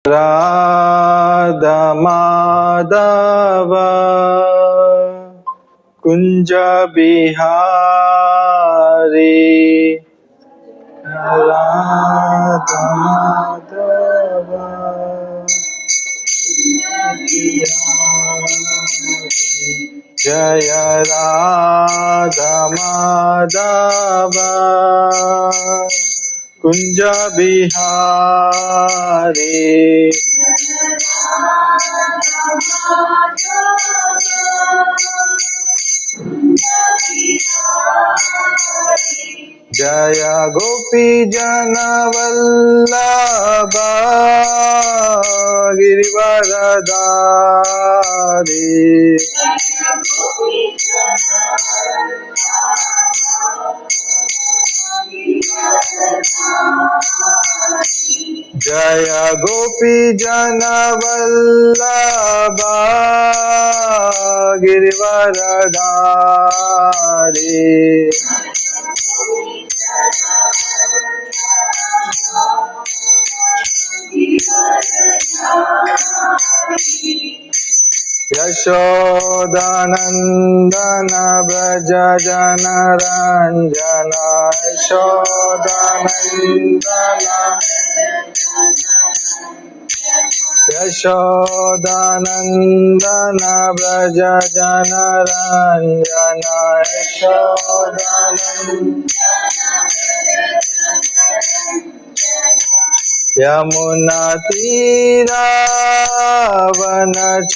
राधा माधव कुंज बिहारी राधा माधव जय राधा माधव कुंज बिहारी जय गोपी जन वल्लभ गिरिवरधारी जय गोपी जन वल्लभ गिरिवरधारी यशोदानंदन व्रज जनरंजन यशोदानंदन व्रज जनरंजन यमुना तीरा वनचारी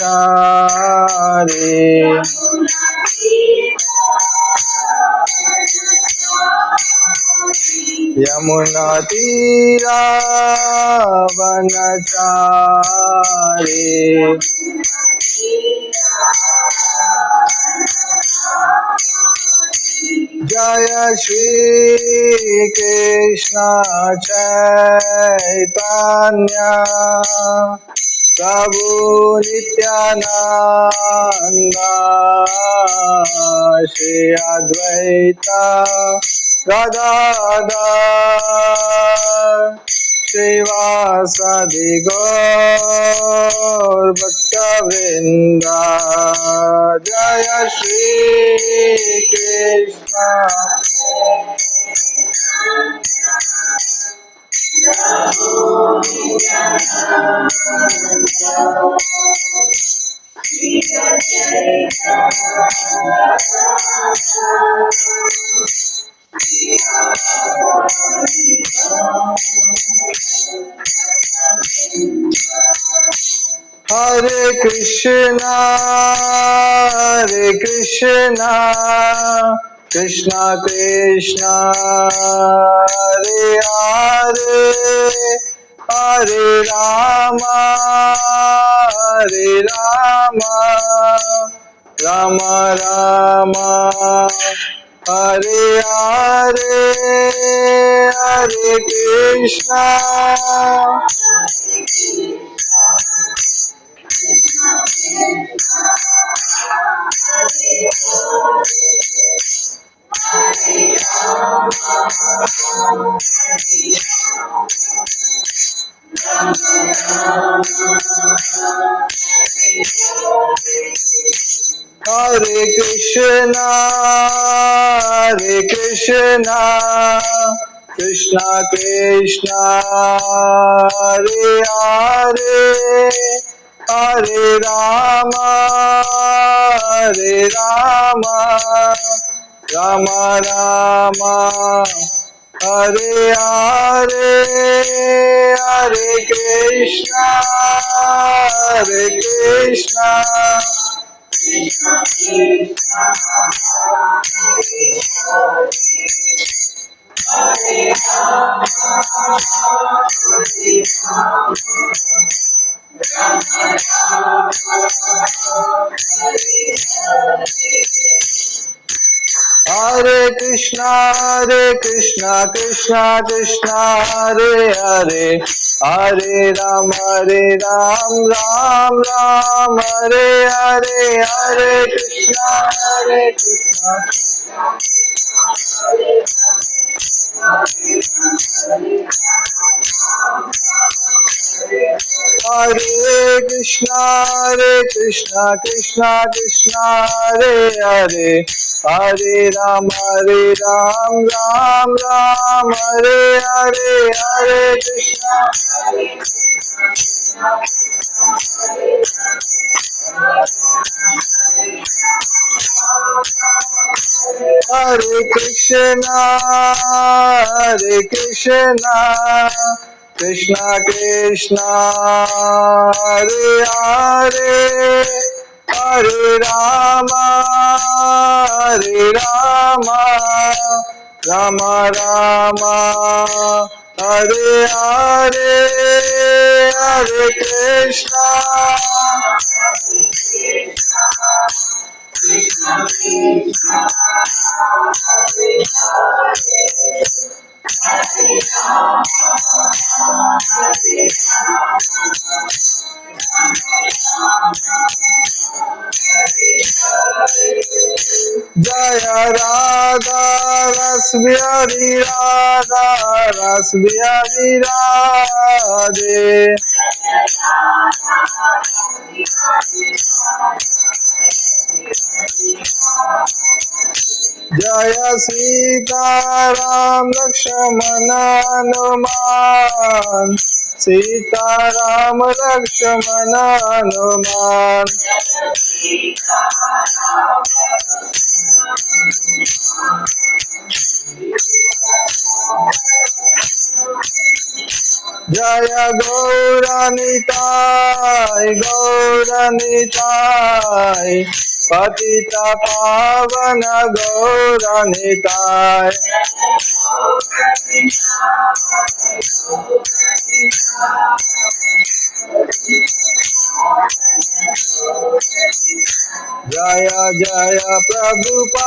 यमुना तीरा वनचारी जय श्री कृष्ण चैतन्य प्रभु नित्यानंद श्री अद्वैता गदाधर श्रीवासदि गौर भक्तवृंद जय श्री कृष्ण हरे कृष्णा कृष्णा कृष्णा हरे हरे हरे राम राम राम हरे हरे हरे कृष्णा हरे कृष्णा कृष्णा कृष्णा हरे हरे हरे राम राम राम हरे हरे हरे कृष्णा हरे Krishna Krishna Krishna Hare Hare Hare Ram Ram Ram Hare Hare Hare Krishna Hare Krishna Krishna Krishna Hare Hare, Hare Ram Ram Ram Hare Hare, Hare Krishna Hare Krishna Krishna Krishna Hare Hare, Hare Rama Rama Rama Hare Hare, Hare Krishna Jaya Radha Ras Bihari Radhe, Jaya Sita Ram Lakshmana Hanuman, Sita Ram Lakshmana Hanuman. Jaya Gauranitai, Patita Pavana Gauranitai. Jaya Jaya Prabhupada,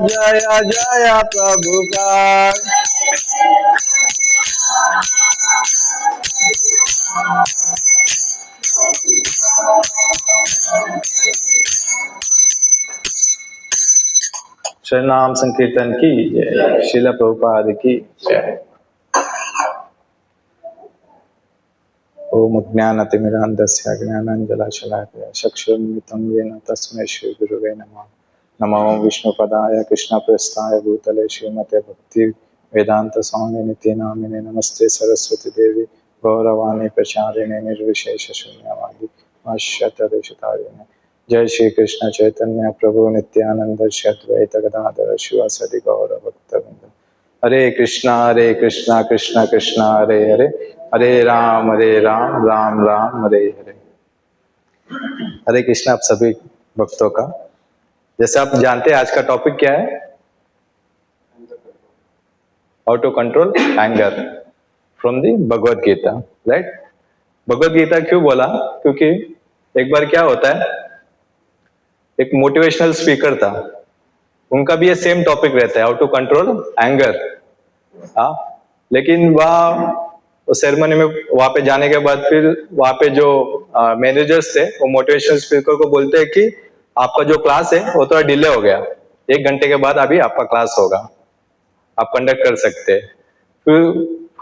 Jaya Jaya Prabhupada. शरणाम संकीर्तन की जय, श्रील प्रभुपाद की जय। ओम ज्ञानतिमिरान्धस्य ज्ञानाञ्जनशलाकया चक्षुरुन्मिलितं येन तस्मै श्रीगुरुवे नमः। नमो विष्णुपदाय कृष्णप्रेष्ठाय भूतले श्रीमते भक्तिवेदान्तस्वामिनिति नामिने। नमस्ते सरस्वती देवी गौरवाणी प्रचारिणे निर्विशेषशून्यवादी भाष्यतदेशतारिणे। जय श्री कृष्ण चैतन्य प्रभु नित्यानंद श्री अद्वैत गदाधर शिवासदि गौर भक्तवृंद। हरे कृष्णा कृष्णा कृष्णा हरे हरे, हरे राम राम राम हरे हरे। हरे कृष्णा आप सभी भक्तों का। जैसे आप जानते हैं आज का टॉपिक क्या है? How to control anger from the Bhagavad Gita, right. Bhagavad Gita क्यों बोला? क्योंकि एक बार क्या होता है, एक मोटिवेशनल स्पीकर था, उनका भी ये सेम टॉपिक रहता है, हाउ टू कंट्रोल एंगर। हाँ, लेकिन वह सेरेमनी में वहां पे जाने के बाद फिर वहां पे जो मैनेजर्स थे वो मोटिवेशनल स्पीकर को बोलते हैं कि आपका जो क्लास है वो थोड़ा डिले हो गया, 1 घंटे के बाद अभी आपका क्लास होगा, आप कंडक्ट कर सकते हैं। फिर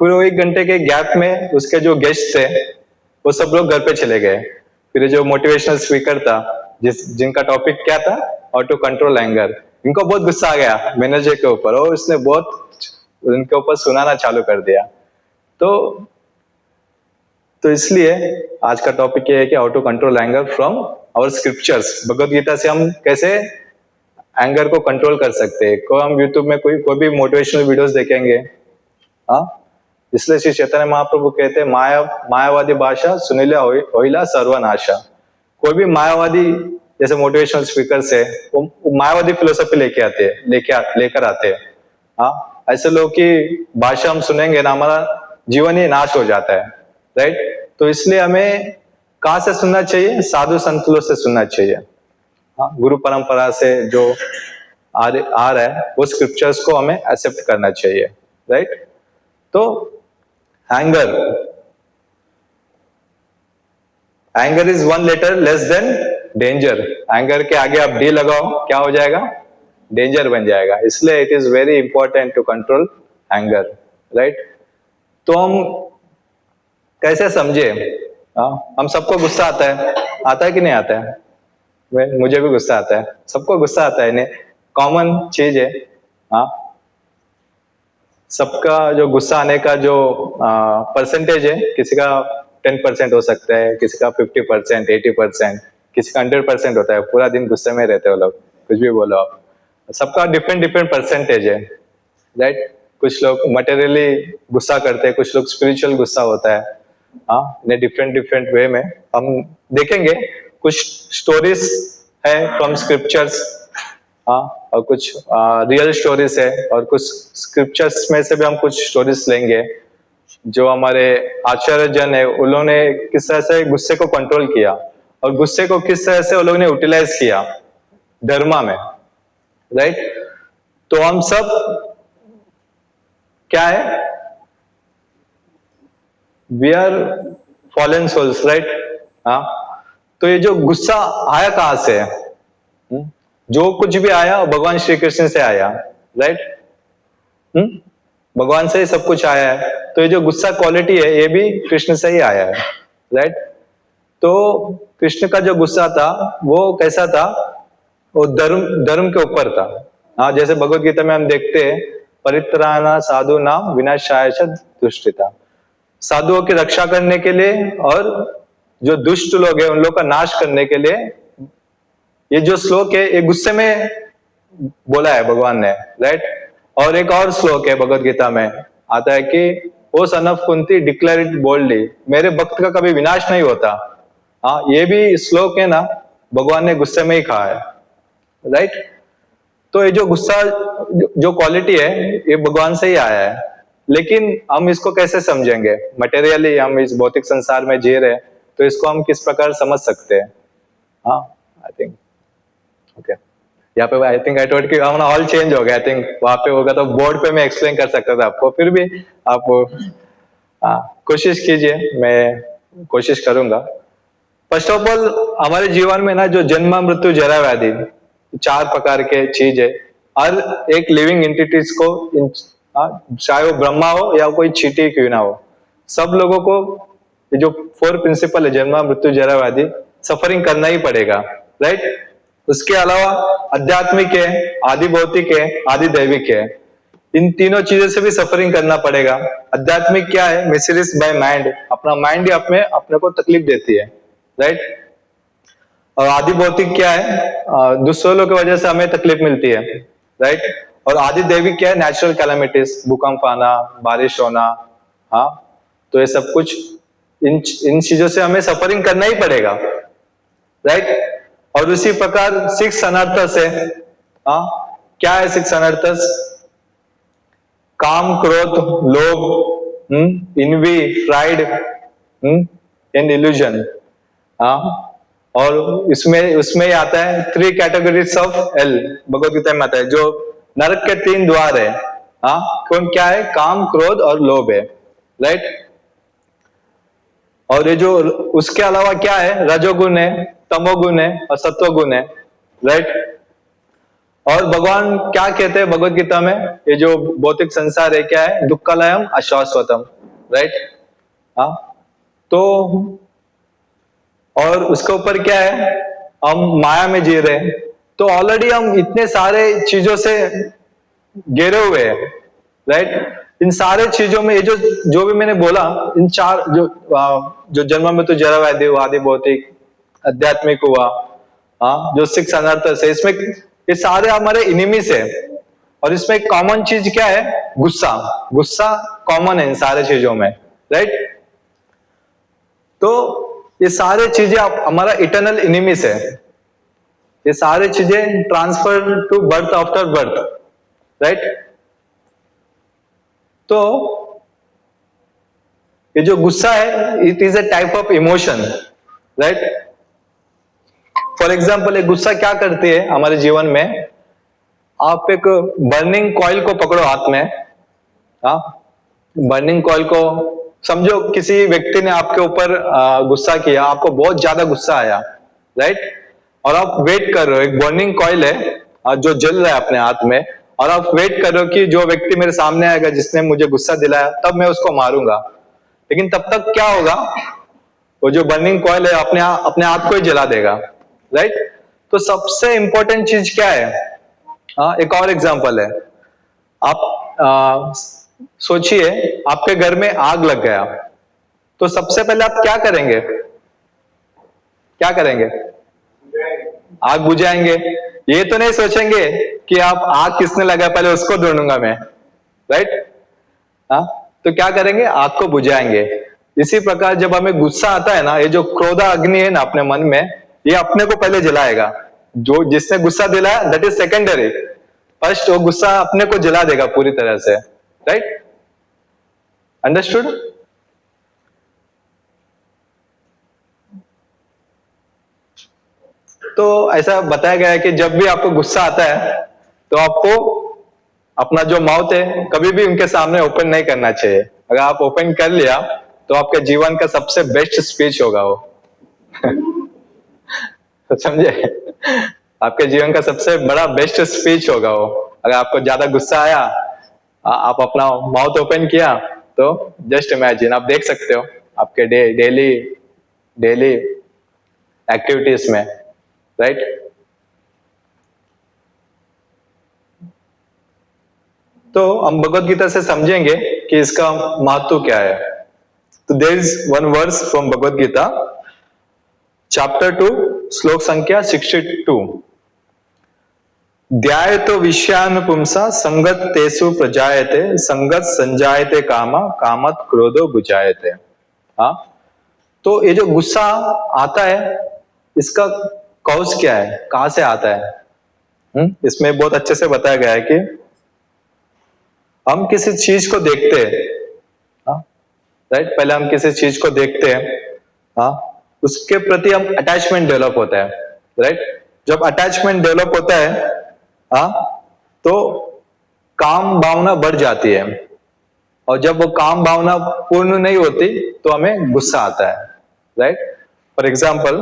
वो 1 घंटे के गैप में उसके जो गेस्ट थे वो सब लोग घर पे चले गए। फिर जो मोटिवेशनल स्पीकर था जिनका टॉपिक क्या था, हाउ टू कंट्रोल एंगर, इनको बहुत गुस्सा आ गया मैनेजर के ऊपर और उसने बहुत उनके ऊपर सुनाना चालू कर दिया। तो इसलिए आज का टॉपिक ये है कि how to control anger from our scriptures. Bhagavad Gita से हम कैसे एंगर को कंट्रोल कर सकते हैं। को हम यूट्यूब में कोई भी मोटिवेशनल वीडियोस देखेंगे, हाँ, इसलिए श्री चैतन्य महाप्रभु कहते हैं मायावादी भाषा सुनिला होइला सर्वनाशा। कोई भी मायावादी जैसे मोटिवेशनल स्पीकर से वो मायावादी फिलोसफी लेकर आते हैं। हाँ, ऐसे लोग की भाषा हम सुनेंगे ना, हमारा जीवन ही नाश हो जाता है, राइट। तो इसलिए हमें कहाँ से सुनना चाहिए? साधु संतों से सुनना चाहिए। हाँ, गुरु परंपरा से जो आ रहा है वो स्क्रिप्चर्स को हमें एक्सेप्ट करना चाहिए, राइट। तो anger is 1 letter less than danger. Anger के आगे आप डी लगाओ, क्या हो जाएगा? डेंजर बन जाएगा। इसलिए it is very important to control anger, right. तो हम कैसे समझे? हम सबको गुस्सा आता है कि नहीं आता है? मुझे भी गुस्सा आता है, सबको गुस्सा आता है, नहीं कॉमन चीज है। हाँ, सबका जो गुस्सा आने का जो परसेंटेज है, किसी का 10% हो सकता है, किसी का 50%, 80%, किसी का 100% होता है। पूरा दिन गुस्से में रहते हो लोग, कुछ भी बोलो आप। सबका डिफरेंट डिफरेंट परसेंटेज है, राइट। कुछ लोग मटेरियली गुस्सा करते हैं, कुछ लोग स्पिरिचुअल गुस्सा होता है। हाँ, डिफरेंट डिफरेंट वे में हम देखेंगे। कुछ स्टोरीज है फ्रॉम स्क्रिप्चर्स, हाँ, और कुछ रियल स्टोरीज है, और कुछ स्क्रिप्चर्स में से भी हम कुछ स्टोरीज लेंगे। जो हमारे आचार्य जन है, उन्होंने किस तरह से गुस्से को कंट्रोल किया, और गुस्से को किस तरह से उन लोगों ने यूटिलाइज किया धर्मा में, राइट। तो हम सब क्या है, we are fallen souls, right. हाँ, तो ये जो गुस्सा आया कहां से है? जो कुछ भी आया भगवान श्री कृष्ण से आया, राइट। भगवान से ही सब कुछ आया है। तो ये जो गुस्सा क्वालिटी है, ये भी कृष्ण से ही आया है, राइट। तो कृष्ण का जो गुस्सा था वो कैसा था? वो धर्म के ऊपर था। हाँ, जैसे भगवत गीता में हम देखते हैं, परित्राणा साधु नाम विनाशाय च दुष्टता, साधुओं की रक्षा करने के लिए और जो दुष्ट लोग हैं उन लोग का नाश करने के लिए। ये जो श्लोक है ये गुस्से में बोला है भगवान ने, राइट। और एक और श्लोक है भगवत गीता में आता है कि O son of Kunti declare it boldly, मेरे भक्त का कभी विनाश नहीं होता। हाँ, ये भी श्लोक है ना, भगवान ने गुस्से में ही कहा है, राइट। तो ये जो गुस्सा जो क्वालिटी है ये भगवान से ही आया है। लेकिन हम इसको कैसे समझेंगे? मटेरियली हम इस भौतिक संसार में जी रहे हैं, तो इसको हम किस प्रकार समझ सकते हैं? हाँ, आई थिंक ओके, यहाँ पे आई थिंक आई टोल्ड कि हमारा ऑल चेंज हो गया। आई थिंक वहां पे होगा तो बोर्ड पे मैं एक्सप्लेन कर सकता था आपको, फिर भी आप कोशिश कीजिए, मैं कोशिश करूंगा। फर्स्ट ऑफ ऑल, हमारे जीवन में ना जो जन्म मृत्यु जरा व्याधि 4 प्रकार के चीज है। हर एक लिविंग एंटिटीज को, चाहे वो ब्रह्मा हो या कोई चींटी क्यों ना हो, सब लोगों को ये जो 4 प्रिंसिपल है, जन्म मृत्यु जरा व्याधि, सफरिंग करना ही पड़ेगा, राइट। उसके अलावा आध्यात्मिक है, आदि भौतिक है, आदि दैविक है। इन तीनों चीजों से भी सफरिंग करना पड़ेगा। आध्यात्मिक क्या है? मिसरीज बाय माइंड, अपना माइंड ही अपने को तकलीफ देती है, राइट। और आदि भौतिक क्या है? दूसरों लोगों की वजह से हमें तकलीफ मिलती है, राइट। और आदि दैविक क्या है? नेचुरल कैलामिटीज, भूकंप आना, बारिश होना। हाँ, तो ये सब कुछ इन चीजों से हमें सफरिंग करना ही पड़ेगा, राइट। और उसी प्रकार 6 अनर्थस है। हाँ, क्या है 6 अनर्थस? काम, क्रोध, लोभ, इनवी, प्राइड एंड इल्यूजन। हाँ, और उसमें ही आता है 3 categories of hell, Bhagavad Gita में आता है, जो नरक के 3 द्वार है। हाँ, कौन क्या है? काम, क्रोध और लोभ है, राइट। और ये जो उसके अलावा क्या है? रजोगुण है, तमोगुण है और सत्वगुण है, राइट। और भगवान क्या कहते हैं भगवत गीता में? ये जो भौतिक संसार है क्या है? दुक्खलयम अशाश्वतम, राइट। हाँ, तो और उसके ऊपर क्या है? हम माया में जी रहे हैं, तो ऑलरेडी हम इतने सारे चीजों से घिरे हुए हैं, राइट। इन सारे चीजों में ये जो भी मैंने बोला, इन 4 जो जन्म में तो जरा व्याधि हुआ, आदि भौतिक, आध्यात्मिक हुआ, हाँ, जो 6 अनर्थस है, इसमें ये सारे हमारे इनिमीज है। और इसमें एक कॉमन चीज क्या है? गुस्सा। गुस्सा कॉमन है इन सारे चीजों में, राइट। तो ये सारे चीजें हमारा इटर्नल इनिमीज है। ये सारे चीजें transfer to birth after birth, right. तो ये जो गुस्सा है, it is a type of emotion, right. For example, एक गुस्सा क्या करती है हमारे जीवन में? आप एक बर्निंग कॉइल को पकड़ो हाथ में। हाँ, बर्निंग कॉइल को समझो, किसी व्यक्ति ने आपके ऊपर गुस्सा किया, आपको बहुत ज्यादा गुस्सा आया, राइट। और आप वेट कर रहे हो, एक बर्निंग कॉइल है जो जल रहा है अपने हाथ में, और आप वेट करो कि जो व्यक्ति मेरे सामने आएगा जिसने मुझे गुस्सा दिलाया तब मैं उसको मारूंगा, लेकिन तब तक क्या होगा, वो जो बर्निंग कॉइल है अपने आप को ही जला देगा, राइट। तो सबसे इंपॉर्टेंट चीज क्या है? एक और एग्जांपल है। आप सोचिए आपके घर में आग लग गया, तो सबसे पहले आप क्या करेंगे? क्या करेंगे? आग बुझाएंगे। ये तो नहीं सोचेंगे कि आप आग किसने लगाया पहले उसको ढूंढूंगा मैं, राइट। हाँ, तो क्या करेंगे? आग को बुझाएंगे। इसी प्रकार जब हमें गुस्सा आता है ना, ये जो क्रोधा अग्नि है ना अपने मन में, ये अपने को पहले जलाएगा। जो जिसने गुस्सा दिलाया दैट इज सेकेंडरी, फर्स्ट वो गुस्सा अपने को जला देगा पूरी तरह से, राइट। अंडरस्टूड? तो ऐसा बताया गया है कि जब भी आपको गुस्सा आता है तो आपको अपना जो माउथ है कभी भी उनके सामने ओपन नहीं करना चाहिए। अगर आप ओपन कर लिया तो आपके जीवन का सबसे बेस्ट स्पीच होगा वो। तो समझे? आपके जीवन का सबसे बड़ा बेस्ट स्पीच होगा वो। अगर आपको ज्यादा गुस्सा आया, आप अपना माउथ ओपन किया, तो जस्ट इमेजिन, आप देख सकते हो आपके डेली एक्टिविटीज में, राइट। तो हम भगवत गीता से समझेंगे कि इसका महत्व क्या है। तो there is one verse from Bhagavad Gita, chapter 2, श्लोक संख्या 62। ध्यायतो विषयानुपुंसा संगत तेसु प्रजायते, संगत संजायते कामा, कामत क्रोधो बुझायते। हाँ, तो ये जो गुस्सा आता है इसका कॉज क्या है, कहां से आता है? इसमें बहुत अच्छे से बताया गया है कि हम किसी चीज को देखते हैं, राइट। पहले हम किसी चीज को देखते हैं, हाँ, उसके प्रति हम अटैचमेंट डेवलप होता है, राइट। जब अटैचमेंट डेवलप होता है, हाँ, तो काम भावना बढ़ जाती है, और जब वो काम भावना पूर्ण नहीं होती तो हमें गुस्सा आता है, राइट। फॉर एग्जाम्पल,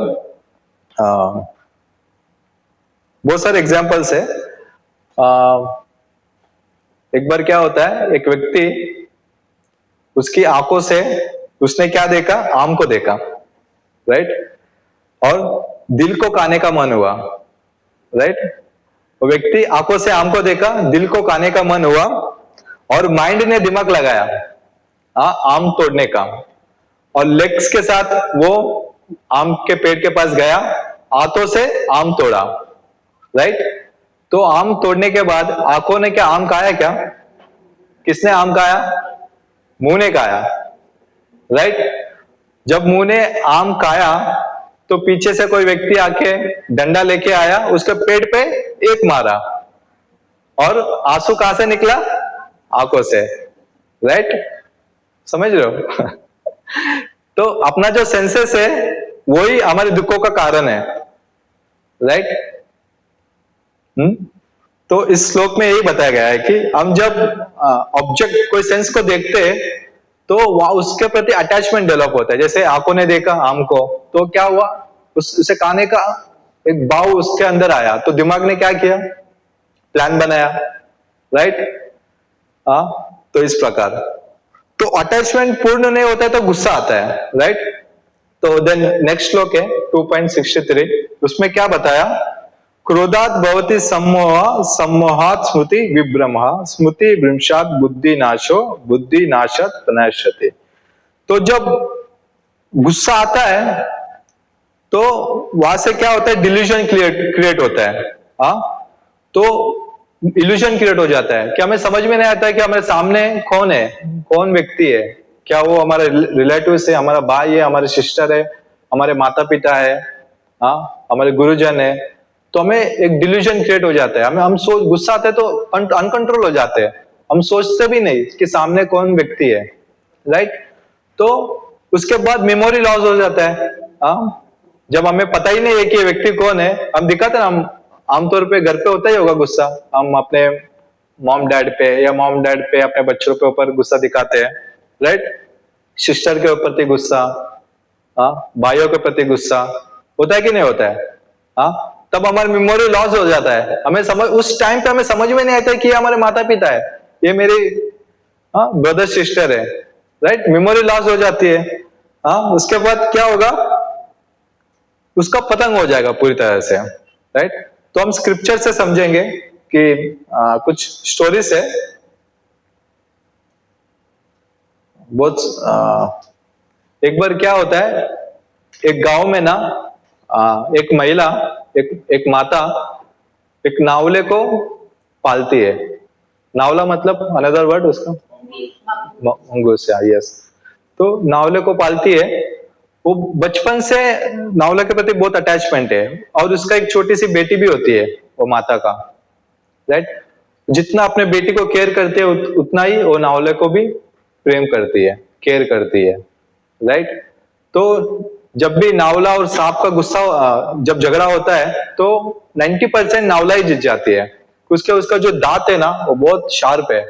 बहुत सारे एग्जाम्पल्स है। एक बार क्या होता है, एक व्यक्ति, उसकी आंखों से उसने क्या देखा? आम को देखा, राइट। और दिल को खाने का मन हुआ, राइट। वो व्यक्ति आंखों से आम को देखा, दिल को खाने का मन हुआ, और माइंड ने दिमाग लगाया आम तोड़ने का, और लेग्स के साथ वो आम के पेड़ के पास गया, हाथों से आम तोड़ा, राइट। तो आम तोड़ने के बाद आंखों ने क्या आम खाया? क्या किसने आम खाया? मुंह ने खाया, राइट। जब मुंह ने आम खाया तो पीछे से कोई व्यक्ति आके डंडा लेके आया, उसके पेट पे एक मारा, और आंसू कहां से निकला? आंखों से, राइट। समझ रहे हो? तो अपना जो सेंसेस है वही हमारे दुखों का कारण है, राइट। तो इस श्लोक में यही बताया गया है कि हम जब ऑब्जेक्ट, कोई सेंस को देखते हैं तो वह उसके प्रति अटैचमेंट डेवलप होता है। जैसे आंखों ने देखा आम को, तो क्या हुआ? उसे खाने का एक भाव उसके अंदर आया, तो दिमाग ने क्या किया? प्लान बनाया, राइट। तो इस प्रकार, तो अटैचमेंट पूर्ण नहीं होता है तो गुस्सा आता है, राइट। तो देन नेक्स्ट श्लोक है 2.63, उसमें क्या बताया? क्रोधात भवति सम्मोह, सम्मोहात स्मृति विभ्रम, स्मृति भ्रंशात बुद्धि नाशो, बुद्धि नाशात प्रनश्यते। तो जब गुस्सा आता है तो वहां से क्या होता है? डिल्यूजन क्रिएट होता है, तो इल्यूजन क्रिएट हो जाता है कि हमें समझ में नहीं आता है कि हमारे सामने कौन है, कौन व्यक्ति है। क्या वो हमारे रिलेटिव है, हमारा भाई है, हमारे सिस्टर है, हमारे माता पिता है, हमारे गुरुजन है। तो हमें एक डिल्यूजन क्रिएट हो जाता है, हम गुस्सा आता है तो अनकंट्रोल हो जाते हैं, हम सोचते भी नहीं कि सामने कौन व्यक्ति है, राइट। तो उसके बाद मेमोरी लॉस हो जाता है, जब हमें पता ही नहीं है कि ये व्यक्ति कौन है, हम दिखाते ना, हम आमतौर पे घर पे होता ही होगा गुस्सा, हम अपने मॉम डैड पे या मॉम डैड पे अपने बच्चों के ऊपर गुस्सा दिखाते हैं, राइट। सिस्टर के प्रति गुस्सा, भाइयों के प्रति गुस्सा होता है कि नहीं होता है? तब हमारी मेमोरी लॉस हो जाता है, हमें समझ उस टाइम पे हमें समझ में नहीं आता है कि ये हमारे माता पिता है, ये मेरी ब्रदर सिस्टर है, राइट। मेमोरी लॉस हो जाती है। उसके बाद क्या होगा, उसका पतंग हो जाएगा पूरी तरह से, राइट। तो हम स्क्रिप्चर से समझेंगे कि कुछ स्टोरीज है बहुत। एक बार क्या होता है, एक गांव में ना एक महिला, एक माता एक नावले को पालती है। नावला मतलब अनदर वर्ड उसका मंगूस, यस। तो नावले को पालती है, वो बचपन से नावले के प्रति बहुत अटैचमेंट है, और उसका एक छोटी सी बेटी भी होती है वो माता का, राइट। जितना अपने बेटी को केयर करती है उतना ही वो नावले को भी प्रेम करती है, केयर करती है, राइट। तो जब भी नावला और सांप का गुस्सा जब झगड़ा होता है तो 90% नावला ही जीत जाती है। उसका जो दांत है ना वो बहुत शार्प है,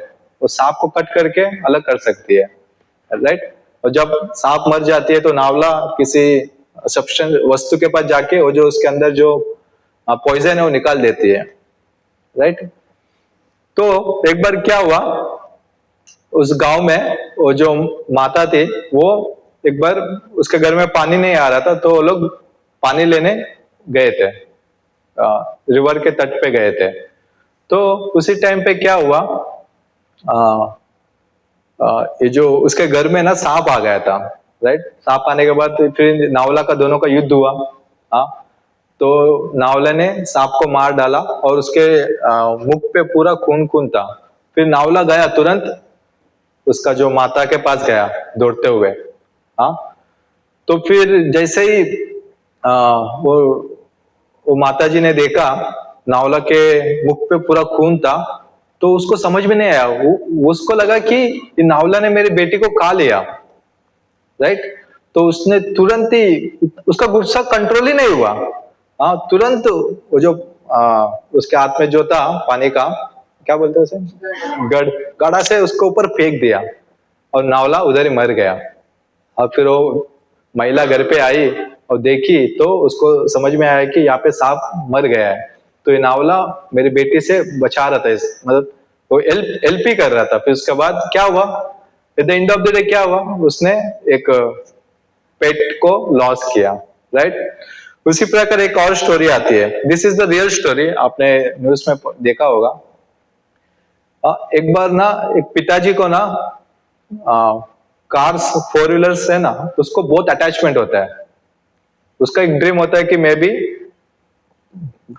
वो सांप को कट करके अलग कर सकती है, राइट। और जब सांप मर जाती है तो नावला किसी सब्सटेंस वस्तु के पास जाके वो जो उसके अंदर जो पॉइजन है वो निकाल देती है, राइट। तो एक बार क्या हुआ, उस गांव में वो जो माता थी वो एक बार उसके घर में पानी नहीं आ रहा था, तो वो लोग पानी लेने गए थे, रिवर के तट पे गए थे। तो उसी टाइम पे क्या हुआ, ये जो उसके घर में ना सांप आ गया था, राइट। सांप आने के बाद फिर नावला का दोनों का युद्ध हुआ। हाँ, तो नावला ने सांप को मार डाला और उसके मुख पे पूरा खून खून था। फिर नावला गया तुरंत उसका जो माता के पास गया दौड़ते हुए। हाँ, तो फिर जैसे ही वो माता जी ने देखा नावला के मुख पे पूरा खून था, तो उसको समझ में नहीं आया, वो उसको लगा कि ये नावला ने मेरी बेटी को खा लिया, राइट। तो उसने तुरंत ही, उसका गुस्सा कंट्रोल ही नहीं हुआ। हाँ, तुरंत वो जो उसके हाथ में जो था पानी का, क्या बोलते हैं उसे, गड़ा से उसको ऊपर फेंक दिया और नावला उधर ही मर गया। और फिर वो महिला घर पे आई और देखी तो उसको समझ में आया कि यहाँ पे सांप मर गया है, तो ये नावला मेरी बेटी से बचा रहा था, मतलब वो हेल्प ही कर रहा था। फिर उसके बाद क्या हुआ, at the end of the day क्या हुआ, उसने एक पेट को लॉस किया, राइट। उसी प्रकार एक और स्टोरी आती है, this is the real story, आपने न्यूज में देखा होगा। एक बार ना एक पिताजी को ना कार्स, फोर व्हीलर्स है ना, उसको बहुत अटैचमेंट होता है। उसका एक ड्रीम होता है कि मैं भी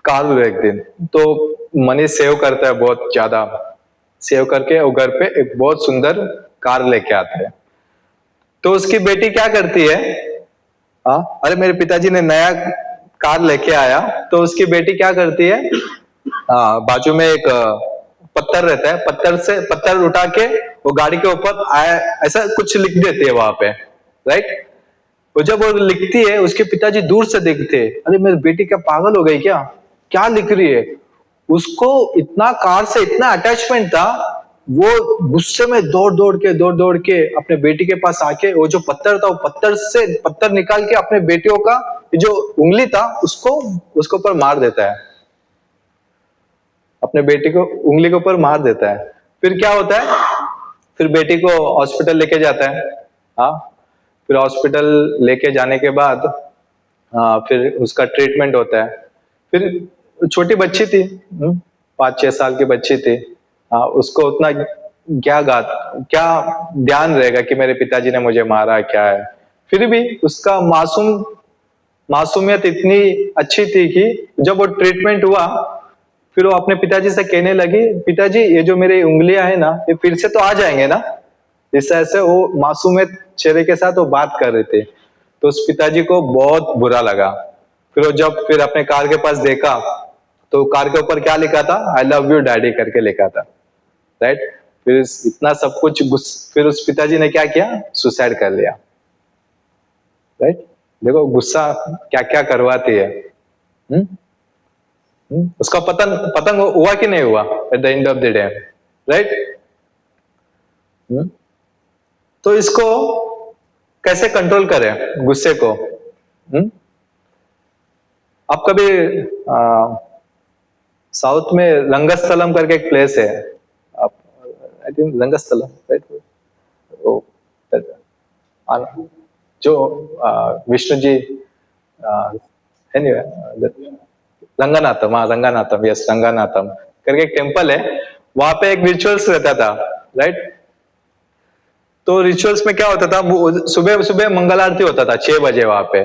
कार लूं एक दिन। तो मनी सेव करता है, बहुत ज्यादा सेव करके वो घर पे एक बहुत सुंदर कार लेके आता है। तो उसकी बेटी क्या करती है, अरे मेरे पिताजी ने नया कार लेके आया, तो उसकी बेटी क्या करती है, बाजू में एक पत्थर रहता है, पत्थर उठा के वो गाड़ी के ऊपर ऐसा कुछ लिख देती है वहां पे, राइट। वो जब वो लिखती है उसके पिताजी दूर से देखते हैं, अरे मेरी बेटी क्या पागल हो गई क्या, क्या लिख रही है। उसको इतना कार से इतना अटैचमेंट था, वो गुस्से में दौड़ दौड़ के अपने बेटी के पास आके वो जो पत्थर था, वो पत्थर निकाल के अपने बेटियों का जो उंगली था उसको उसके ऊपर मार देता है, अपने बेटी को उंगली के ऊपर मार देता है। फिर क्या होता है, फिर बेटी को हॉस्पिटल लेके जाता है। हाँ, फिर हॉस्पिटल लेके जाने के बाद फिर उसका ट्रीटमेंट होता है। फिर छोटी बच्ची थी, 5-6 साल की बच्ची थी। उसको उतना क्या ध्यान रहेगा कि मेरे पिताजी ने मुझे मारा क्या है। फिर भी उसका मासूमियत इतनी अच्छी थी कि जब वो ट्रीटमेंट हुआ फिर वो अपने पिताजी से कहने लगी, पिताजी ये जो मेरी उंगलियां है ना ये फिर से तो आ जाएंगे ना। इस ऐसे वो मासूमियत चेहरे के साथ वो बात कर रहे थे। तो उस पिताजी को बहुत बुरा लगा। फिर वो जब फिर अपने कार के पास देखा तो कार के ऊपर क्या लिखा था, आई लव यू डैडी करके लिखा था, राइट। फिर इतना सब कुछ फिर उस पिताजी ने क्या किया, सुसाइड कर लिया, राइट। देखो गुस्सा क्या क्या करवाती है। उसका पतंग हुआ कि नहीं हुआ at the end of the day, right. तो इसको कैसे कंट्रोल करें गुस्से को। आप कभी साउथ में रंगस्थलम करके एक प्लेस है, आप आई थिंक रंगस्थलम राइट, वो जो विष्णु जी है नहीं, रंगनाथम, हाँ रंगनाथम, यस रंगनाथम करके एक टेम्पल है, वहां पे एक रिचुअल्स रहता था राइट। तो रिचुअल्स में क्या होता था, सुबह सुबह मंगल आरती होता था 6 बजे वहां पे,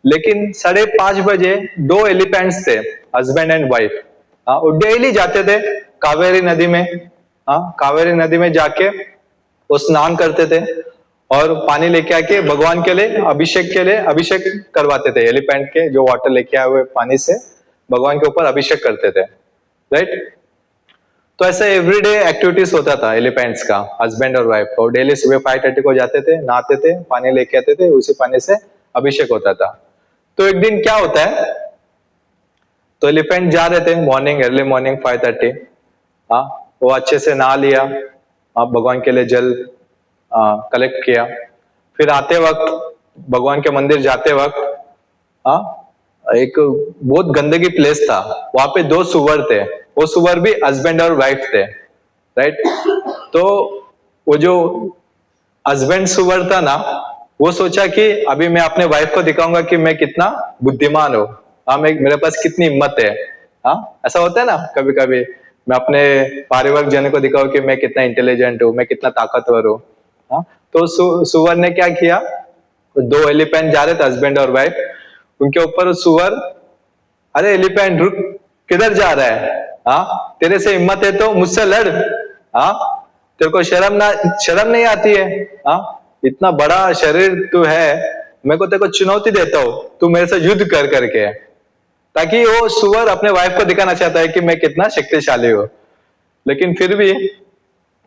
लेकिन 5:30 बजे 2 एलिफेंट्स थे, हस्बैंड एंड वाइफ, हाँ वो डेली जाते थे कावेरी नदी में, हाँ कावेरी नदी में जाके वो स्नान करते थे और पानी लेके आके भगवान के लिए अभिषेक करवाते थे, एलिफेंट के जो वाटर लेके आए हुए पानी से भगवान के ऊपर अभिषेक करते थे राइट। तो ऐसे एवरीडे एक्टिविटीज होता था एलिफेंट्स का, हस्बैंड और वाइफ को डेली सुबह 5:30 को जाते थे, नहाते थे, पानी लेके आते थे, उसी पानी से अभिषेक होता था। तो एक दिन क्या होता है, तो एलिफेंट जा रहे थे मॉर्निंग, अर्ली मॉर्निंग 5:30, हाँ वो अच्छे से नहा लिया, आप भगवान के लिए जल कलेक्ट किया, फिर आते वक्त भगवान के मंदिर जाते वक्त, हाँ एक बहुत गंदगी प्लेस था, वहां पे 2 सुअर थे, वो सुअर भी हस्बैंड और वाइफ थे राइट। तो वो जो हस्बैंड सुअर था ना, वो सोचा कि अभी मैं अपने वाइफ को दिखाऊंगा कि मैं कितना बुद्धिमान हूँ, हाँ मैं मेरे पास कितनी हिम्मत है, हाँ ऐसा होता है ना कभी कभी, मैं अपने पारिवारिक जन को दिखाऊं कि मैं कितना इंटेलिजेंट हूँ, मैं कितना ताकतवर हूँ, हाँ। तो सुअर ने क्या किया, 2 एलिफेंट जा रहे थे हस्बैंड और वाइफ, उनके ऊपर सुअर, अरे एलिफेंट रुक, किधर जा रहा है, हाँ तेरे से हिम्मत है तो मुझसे लड़, हाँ तेरे को शर्म नहीं आती है, हाँ इतना बड़ा शरीर तू है, मैं को तेरे को चुनौती देता हूँ, तू मेरे से युद्ध कर करके, ताकि वो सुअर अपने वाइफ को दिखाना चाहता है कि मैं कितना शक्तिशाली हूँ, लेकिन फिर भी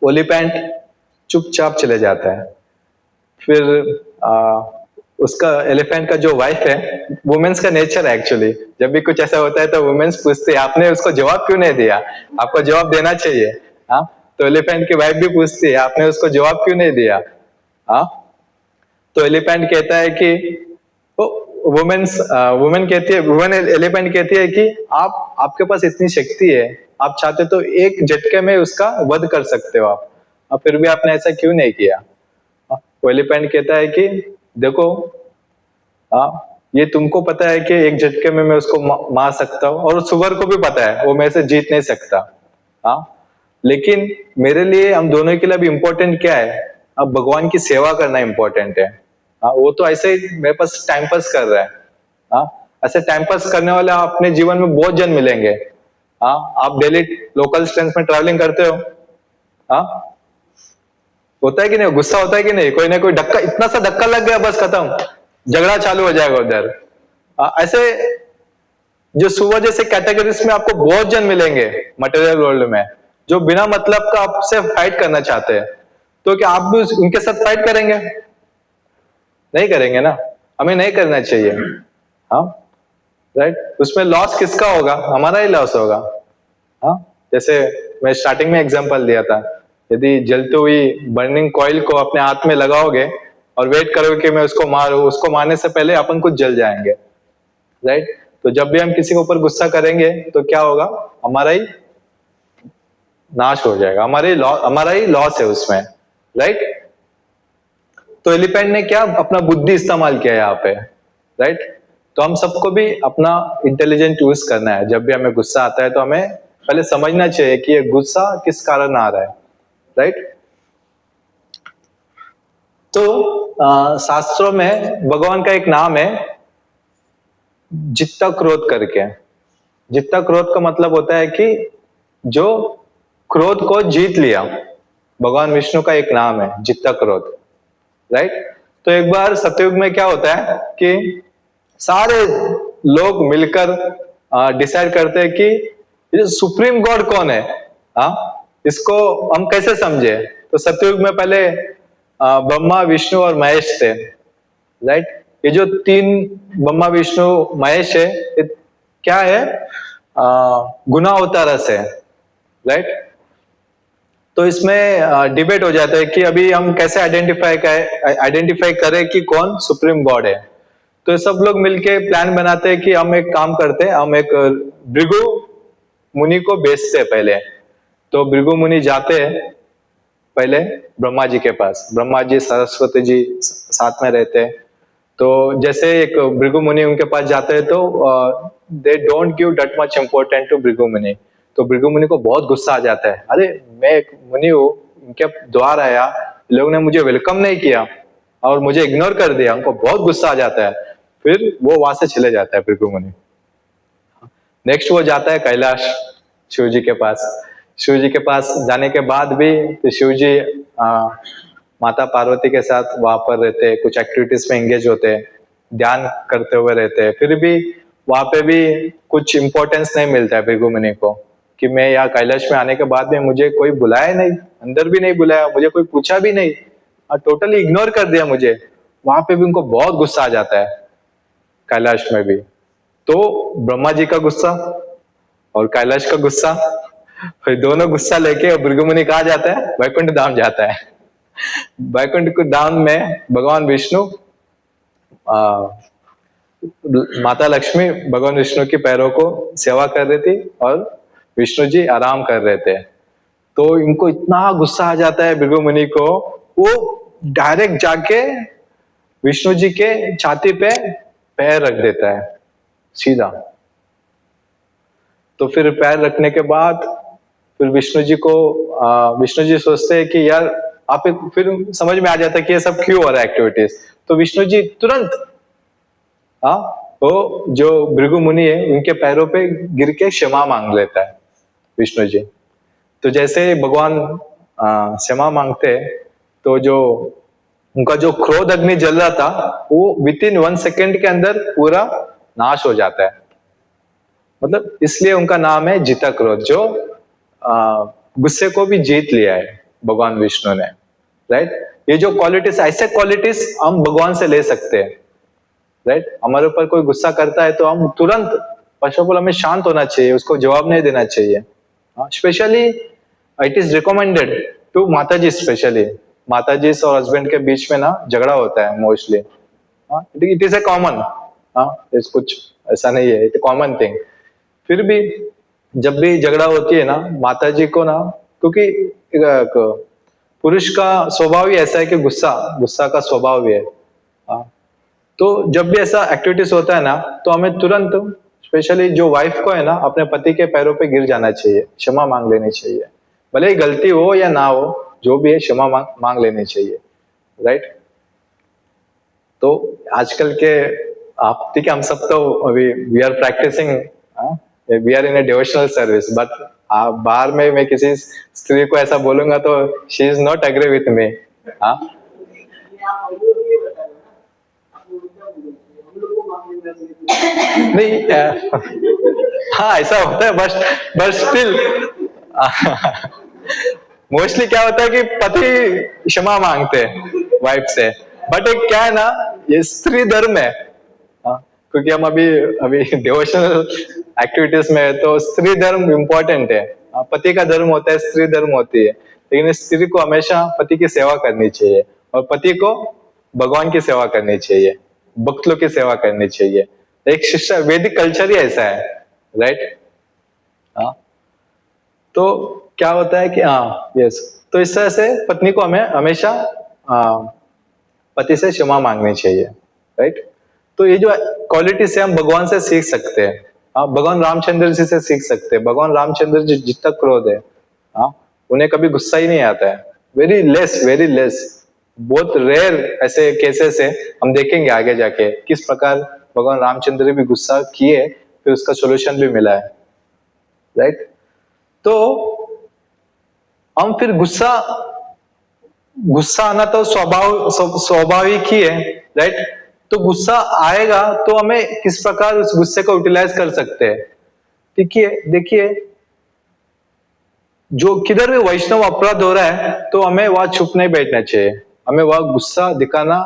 एलिफेंट चुपचाप चले जाता है। फिर उसका एलिफेंट का जो वाइफ है, वुमेन्स का नेचर है एक्चुअली, जब भी कुछ ऐसा होता है तो वुमेन्स पूछते हैं आपने उसको जवाब क्यों नहीं दिया, आपको जवाब देना चाहिए, हाँ तो एलिफेंट की वाइफ भी पूछती है आपने उसको जवाब क्यों नहीं दिया, हाँ तो एलिफेंट कहता है कि वुमेन कहती है, वुमेन एलिफेंट कहती है कि आपके पास इतनी शक्ति है, आप चाहते तो एक झटके में उसका वध कर सकते हो आप, फिर भी आपने ऐसा क्यों नहीं किया। वो एलिफेंट कहता है कि देखो, ये तुमको पता है कि एक झटके में मैं उसको मार सकता हूँ, और सुअर को भी पता है वो मेरे से जीत नहीं सकता, हाँ लेकिन मेरे लिए, हम दोनों के लिए भी इम्पोर्टेंट क्या है, अब भगवान की सेवा करना इम्पोर्टेंट है, हाँ वो तो ऐसे ही मेरे पास टाइम पास कर रहा है, हाँ ऐसे टाइम पास करने वाले अपने जीवन में बहुत जन मिलेंगे, हाँ आप डेली लोकल ट्रेन में ट्रैवलिंग करते हो, हाँ होता है कि नहीं, गुस्सा होता है कि नहीं, कोई ना कोई धक्का, इतना सा धक्का लग गया बस खत्म, झगड़ा चालू हो जाएगा उधर, ऐसे जो सुअर जैसे कैटेगरीज में आपको बहुत जन मिलेंगे मटेरियल वर्ल्ड में, जो बिना मतलब का आपसे फाइट करना चाहते हैं, तो क्या आप भी उनके साथ फाइट करेंगे, नहीं करेंगे ना, हमें नहीं करना चाहिए, हाँ राइट। उसमें लॉस किसका होगा, हमारा ही लॉस होगा, हाँ जैसे मैं स्टार्टिंग में एग्जांपल दिया था, यदि जलती हुई बर्निंग कॉइल को अपने हाथ में लगाओगे और वेट करोगे कि मैं उसको मारूं, उसको मारने से पहले अपन कुछ जल जाएंगे राइट। तो जब भी हम किसी के ऊपर गुस्सा करेंगे तो क्या होगा, हमारा ही नाश हो जाएगा, हमारा ही लॉस है उसमें राइट। तो एलिफेंट ने क्या, अपना बुद्धि इस्तेमाल किया यहाँ पे राइट। तो हम सबको भी अपना इंटेलिजेंट यूज करना है, जब भी हमें गुस्सा आता है तो हमें पहले समझना चाहिए कि ये गुस्सा किस कारण आ रहा है राइट। तो शास्त्रों में भगवान का एक नाम है जित्ता क्रोध करके, जित्ता क्रोध का मतलब होता है कि जो क्रोध को जीत लिया, भगवान विष्णु का एक नाम है जित्ता क्रोध राइट। तो एक बार सतयुग में क्या होता है कि सारे लोग मिलकर डिसाइड करते हैं कि ये सुप्रीम गॉड कौन है, हाँ इसको हम कैसे समझे। तो सतयुग में पहले ब्रह्मा विष्णु और महेश थे राइट। ये जो 3 ब्रह्मा विष्णु महेश है, ये क्या है, गुना अवतारस है राइट। तो इसमें डिबेट हो जाता है कि अभी हम कैसे आइडेंटिफाई करें कि कौन सुप्रीम गॉड है। तो सब लोग मिलके प्लान बनाते हैं कि हम एक काम करते हैं, हम एक भृगु मुनि को भेजते हैं पहले। तो भृगु मुनि जाते हैं पहले ब्रह्मा जी के पास, ब्रह्मा जी सरस्वती जी साथ में रहते हैं। तो जैसे एक भृगु मुनि उनके पास जाते हैं तो they don't give that much important to Bhrigu Muni. तो भृगु मुनि को बहुत गुस्सा आ जाता है, अरे मैं एक मुनि हूँ, इनके द्वार आया, लोगों ने मुझे वेलकम नहीं किया और मुझे इग्नोर कर दिया, उनको बहुत गुस्सा आ जाता है। फिर वो वहां से चले जाता है भृगु मुनि। नेक्स्ट वो जाता है कैलाश, शिव जी के पास। शिव जी के पास जाने के बाद भी तो शिव जी माता पार्वती के साथ वहां पर रहते हैं, कुछ एक्टिविटीज में एंगेज होते हैं, ध्यान करते हुए रहते हैं। फिर भी वहां पे भी कुछ इंपॉर्टेंस नहीं मिलता है भृगु मुनि को कि मैं यहाँ कैलाश में आने के बाद में मुझे कोई बुलाया नहीं, अंदर भी नहीं बुलाया, मुझे कोई पूछा भी नहीं और टोटली इग्नोर कर दिया मुझे। वहां पे भी उनको बहुत गुस्सा आ जाता है, कैलाश में भी। तो ब्रह्मा जी का गुस्सा और कैलाश का गुस्सा, फिर दोनों गुस्सा लेके भृगु मुनि कहाँ जाता है, वैकुंठ धाम जाता है। वैकुंठ धाम में भगवान विष्णु माता लक्ष्मी भगवान विष्णु के पैरों को सेवा कर रही थी और विष्णु जी आराम कर रहे थे। तो इनको इतना गुस्सा आ जाता है भृगु मुनि को, वो डायरेक्ट जाके विष्णु जी के छाती पे पैर रख देता है सीधा। तो फिर पैर रखने के बाद फिर विष्णु जी को विष्णु जी सोचते हैं कि यार आप फिर समझ में आ जाता है कि ये सब क्यों हो रहा है एक्टिविटीज। तो विष्णु जी तुरंत वो जो भृगु मुनि है उनके पैरों पे गिर के क्षमा मांग लेता है विष्णु जी। तो जैसे भगवान क्षमा मांगते तो जो उनका जो क्रोध अग्नि जल रहा था वो विद इन 1 सेकेंड के अंदर पूरा नाश हो जाता है। मतलब इसलिए उनका नाम है जीता क्रोध, जो गुस्से को भी जीत लिया है भगवान विष्णु ने, राइट। ये जो क्वालिटीज, ऐसे क्वालिटीज हम भगवान से ले सकते हैं, राइट। हमारे ऊपर कोई गुस्सा करता है तो हम तुरंत फर्स्ट ऑफ ऑल हमें शांत होना चाहिए, उसको जवाब नहीं देना चाहिए। Specially it is recommended to माता जी, स्पेशली माता जी और हस्बैंड के बीच में ना झगड़ा होता है mostly, it is a common, कुछ ऐसा नहीं है, इट ए कॉमन थिंग। फिर भी जब भी झगड़ा होती है ना माता जी को ना, क्योंकि पुरुष का स्वभाव ही ऐसा है कि गुस्सा का स्वभाव भी है। तो जब भी ऐसा एक्टिविटीज होता है ना तो हमें तुरंत, स्पेशली जो वाइफ को है ना, अपने पति के पैरों पे गिर जाना चाहिए, क्षमा मांग लेनी चाहिए, भले ही गलती हो या ना हो, जो भी है क्षमा मांग लेनी चाहिए, राइट। तो आजकल के आप ठीक है, हम सब तो अभी we are practicing, we are in a devotional service, but बाहर में मैं किसी स्त्री को ऐसा बोलूंगा तो she is not agree with me. नहीं हाँ ऐसा होता है, बट स्टिल मोस्टली क्या होता है कि पति क्षमा मांगते हैं वाइफ से, बट एक क्या है ना, ये स्त्री धर्म है, क्योंकि हम अभी डिवोशनल एक्टिविटीज में है तो स्त्री धर्म इंपॉर्टेंट है। पति का धर्म होता है, स्त्री धर्म होती है, लेकिन स्त्री को हमेशा पति की सेवा करनी चाहिए और पति को भगवान की सेवा करनी चाहिए, भक्त लोग की सेवा करनी चाहिए। एक शिष्य वैदिक कल्चर ही ऐसा है, राइट। तो क्या होता है कि यस, तो इस तरह से पत्नी को हमें हमेशा पति से क्षमा मांगनी चाहिए, राइट। तो ये जो क्वालिटी से हम भगवान से सीख सकते हैं, भगवान रामचंद्र जी से सीख सकते हैं। भगवान रामचंद्र जी जितना क्रोध है, उन्हें कभी गुस्सा ही नहीं आता है, वेरी लेस, बहुत रेयर ऐसे केसेस है। हम देखेंगे आगे जाके किस प्रकार भगवान रामचंद्र भी गुस्सा किए, फिर उसका सोल्यूशन भी मिला है, राइट। तो हम फिर गुस्सा आना तो स्वाभाविक ही है, राइट। तो गुस्सा आएगा तो हमें किस प्रकार उस गुस्से को यूटिलाइज कर सकते हैं। देखिए जो किधर भी वैष्णव अपराध हो रहा है तो हमें वहां चुप नहीं बैठना चाहिए, हमें वहां गुस्सा दिखाना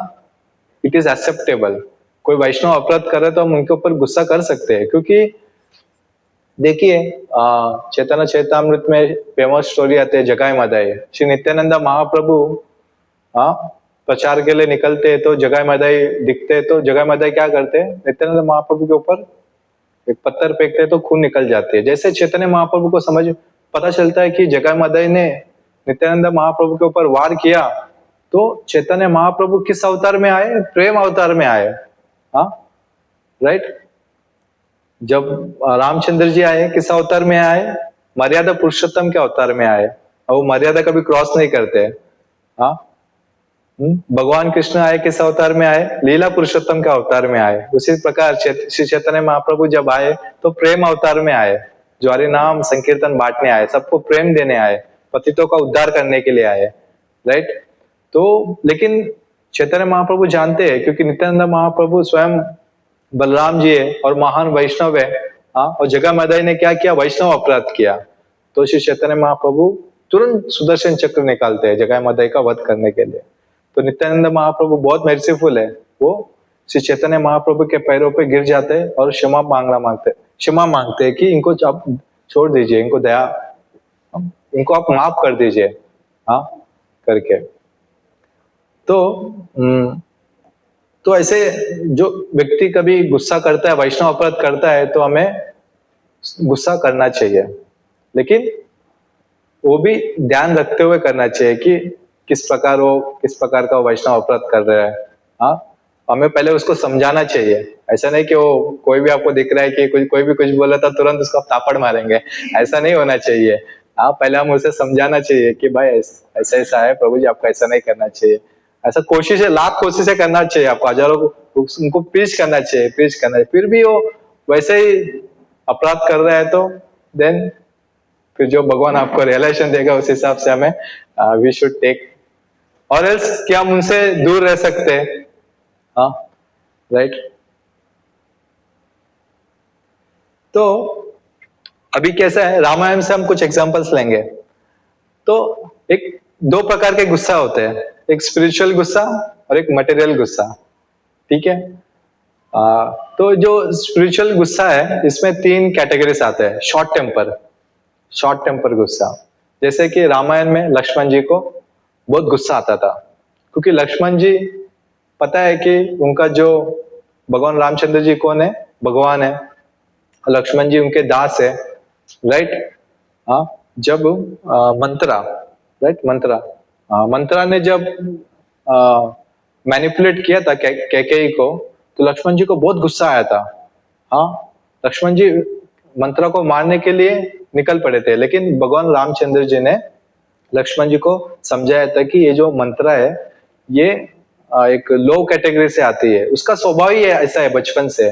इट इज एक्सेप्टेबल। कोई वैष्णव अपराध कर रहे तो हम उनके ऊपर गुस्सा कर सकते हैं, क्योंकि देखिए चैतन्य चैतामृत में फेमस स्टोरी आती है जगाई मदाई। श्री नित्यानंद महाप्रभु प्रचार के लिए निकलते तो जगाई मदाई दिखते तो जगाई मदाई क्या करते, नित्यानंद महाप्रभु के ऊपर एक पत्थर फेंकते तो खून निकल जाती है। जैसे चैतन्य महाप्रभु को समझ पता चलता है कि जगाई मदाई ने नित्यानंद महाप्रभु के ऊपर वार किया, तो चैतन्य महाप्रभु किस अवतार में आए, प्रेम अवतार में आए। हाँ राइट, जब रामचंद्र जी आए किस अवतार में आए, मर्यादा पुरुषोत्तम के अवतार में आए, और वो मर्यादा कभी क्रॉस नहीं करते। हाँ, भगवान कृष्ण आए किस अवतार में आए, लीला पुरुषोत्तम के अवतार में आए। उसी प्रकार श्री चैतन्य महाप्रभु जब आए तो प्रेम अवतार में आए, जो हरि नाम संकीर्तन बांटने आए, सबको प्रेम देने आए, पतितों का उद्धार करने के लिए आए। राइट, तो लेकिन चैतन्य महाप्रभु जानते हैं, क्योंकि नित्यानंद महाप्रभु स्वयं बलराम जी है और महान वैष्णव है। हाँ, और जगह मदाई ने क्या किया, वैष्णव अपराध किया। तो श्री चैतन्य महाप्रभु तुरंत सुदर्शन चक्र निकालते हैं जगह मदाई का वध करने के लिए। तो नित्यानंद महाप्रभु बहुत मर्सीफुल है, वो श्री चैतन्य महाप्रभु के पैरों पे गिर जाते हैं और क्षमा मांगते हैं कि इनको आप छोड़ दीजिए, इनको दया, इनको आप माफ कर दीजिए। हाँ करके तो ऐसे जो व्यक्ति कभी गुस्सा करता है, वैष्णव अपराध करता है, तो हमें गुस्सा करना चाहिए, लेकिन वो भी ध्यान रखते हुए करना चाहिए कि किस प्रकार का वैष्णव अपराध कर रहा है। हाँ, हमें पहले उसको समझाना चाहिए। ऐसा नहीं कि वो कोई भी आपको दिख रहा है कि कोई भी कुछ बोला था तुरंत उसको आप तापड़ मारेंगे, ऐसा नहीं होना चाहिए। हाँ, पहले हम उसे समझाना चाहिए कि भाई ऐसा ऐसा है, प्रभु जी आपको ऐसा नहीं करना चाहिए। ऐसा कोशिशें, लाख कोशिशें करना चाहिए आपको, हजारों उनको प्रीच करना चाहिए, फिर भी वो वैसे ही अपराध कर रहा है, तो देन फिर जो भगवान आपको रियलाइजेशन देगा उस हिसाब से हमें वी शुड टेक, और एल्स क्या हम उनसे दूर रह सकते हैं। हाँ राइट, तो अभी कैसा है, रामायण से हम कुछ एग्जांपल्स लेंगे। तो एक दो प्रकार के गुस्सा होते हैं, एक स्पिरिचुअल गुस्सा और एक मटेरियल गुस्सा। ठीक है, तो जो स्पिरिचुअल गुस्सा है इसमें 3 कैटेगरीज आते हैं। शॉर्ट टेम्पर गुस्सा, जैसे कि रामायण में लक्ष्मण जी को बहुत गुस्सा आता था, क्योंकि लक्ष्मण जी पता है कि उनका जो भगवान रामचंद्र जी कौन है, भगवान है, लक्ष्मण जी उनके दास है। राइट, हाँ, जब मंत्रा ने जब मैनिपुलेट किया था कैकेयी को, तो लक्ष्मण जी को बहुत गुस्सा आया था। हाँ, लक्ष्मण जी मंत्रा को मारने के लिए निकल पड़े थे, लेकिन भगवान रामचंद्र जी ने लक्ष्मण जी को समझाया था कि ये जो मंत्रा है ये एक लो कैटेगरी से आती है, उसका स्वभाव ही ऐसा है बचपन से।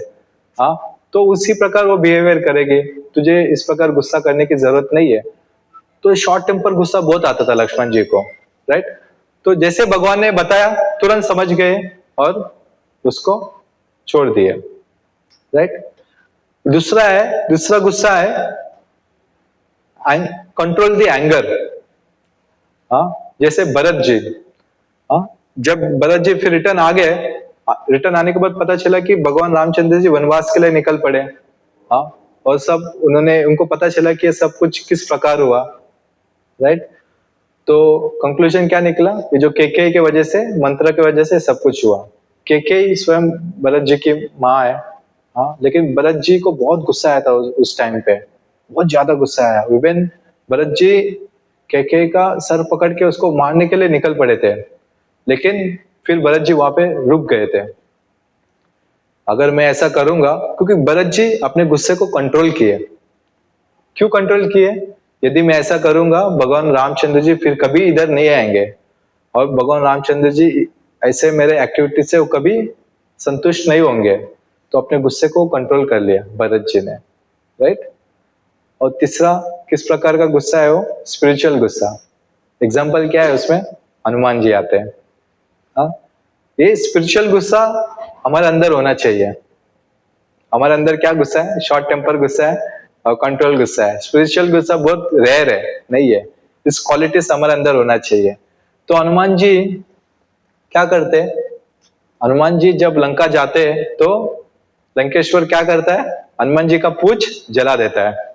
हाँ, तो उसी प्रकार वो बिहेवियर करेगी, तुझे इस प्रकार गुस्सा करने की जरूरत नहीं है। तो शॉर्ट टेम्पर गुस्सा बहुत आता था लक्ष्मण जी को। राइट, तो जैसे भगवान ने बताया तुरंत समझ गए और उसको छोड़ दिए। राइट, दूसरा गुस्सा है कंट्रोल द एंगर। हाँ, जैसे भरत जी, हाँ, जब भरत जी फिर रिटर्न आ गए, रिटर्न आने के बाद पता चला कि भगवान रामचंद्र जी वनवास के लिए निकल पड़े। हाँ, और सब उनको पता चला कि ये सब कुछ किस प्रकार हुआ। राइट, तो कंक्लूजन क्या निकला, ये जो केकेयी की वजह से, मंत्र की वजह से सब कुछ हुआ। केकेयी स्वयं भरत जी की माँ है। हाँ, लेकिन भरत जी को बहुत गुस्सा आया था उस टाइम पे, बहुत ज्यादा गुस्सा आया। इवन भरत जी केकेयी का सर पकड़ के उसको मारने के लिए निकल पड़े थे, लेकिन फिर भरत जी वहां पे रुक गए थे। अगर मैं ऐसा करूंगा, क्योंकि भरत जी अपने गुस्से को कंट्रोल किए। क्यों कंट्रोल किए, यदि मैं ऐसा करूंगा भगवान रामचंद्र जी फिर कभी इधर नहीं आएंगे, और भगवान रामचंद्र जी ऐसे मेरे एक्टिविटी से वो कभी संतुष्ट नहीं होंगे। तो अपने गुस्से को कंट्रोल कर लिया भरत जी ने। राइट, और तीसरा किस प्रकार का गुस्सा है, वो स्पिरिचुअल गुस्सा। एग्जाम्पल क्या है उसमें, हनुमान जी आते हैं। हाँ, ये स्पिरिचुअल गुस्सा हमारे अंदर होना चाहिए। हमारे अंदर क्या गुस्सा है, शॉर्ट टेम्पर गुस्सा है और कंट्रोल गुस्सा है। स्पिरिचुअल गुस्सा बहुत रेयर है, नहीं है। इस क्वालिटीज हमारे अंदर होना चाहिए। तो हनुमान जी क्या करते, हनुमान जी जब लंका जाते हैं तो लंकेश्वर क्या करता है, हनुमान जी का पूंछ जला देता है।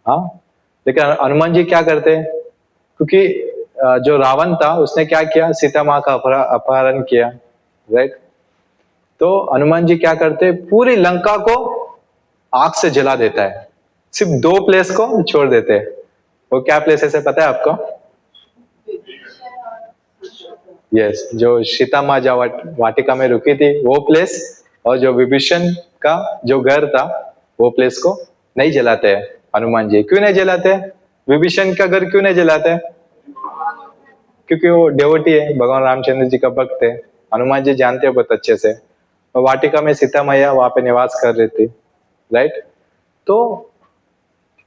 हाँ, लेकिन हनुमान जी क्या करते हैं, क्योंकि जो रावण था उसने क्या किया, सीता माँ का अपहरण किया, राइट। तो हनुमान जी क्या करते, पूरी लंका को आग से जला देता है, सिर्फ 2 प्लेस को छोड़ देते हैं। वो क्या प्लेस है से पता है आपको? यस, जो सीता माँ जहाँ वाटिका में रुकी थी वो प्लेस, और जो विभीषण का जो घर था वो प्लेस को नहीं जलाते हैं हनुमान जी। क्यों नहीं जलाते? विभीषण का घर क्यों नहीं जलाते? क्योंकि वो डेवोटी है, भगवान रामचंद्र जी का भक्त है। हनुमान जी जानते हैं बहुत अच्छे से। और वाटिका में सीता मैया वहां पे निवास कर रही थी, राइट। तो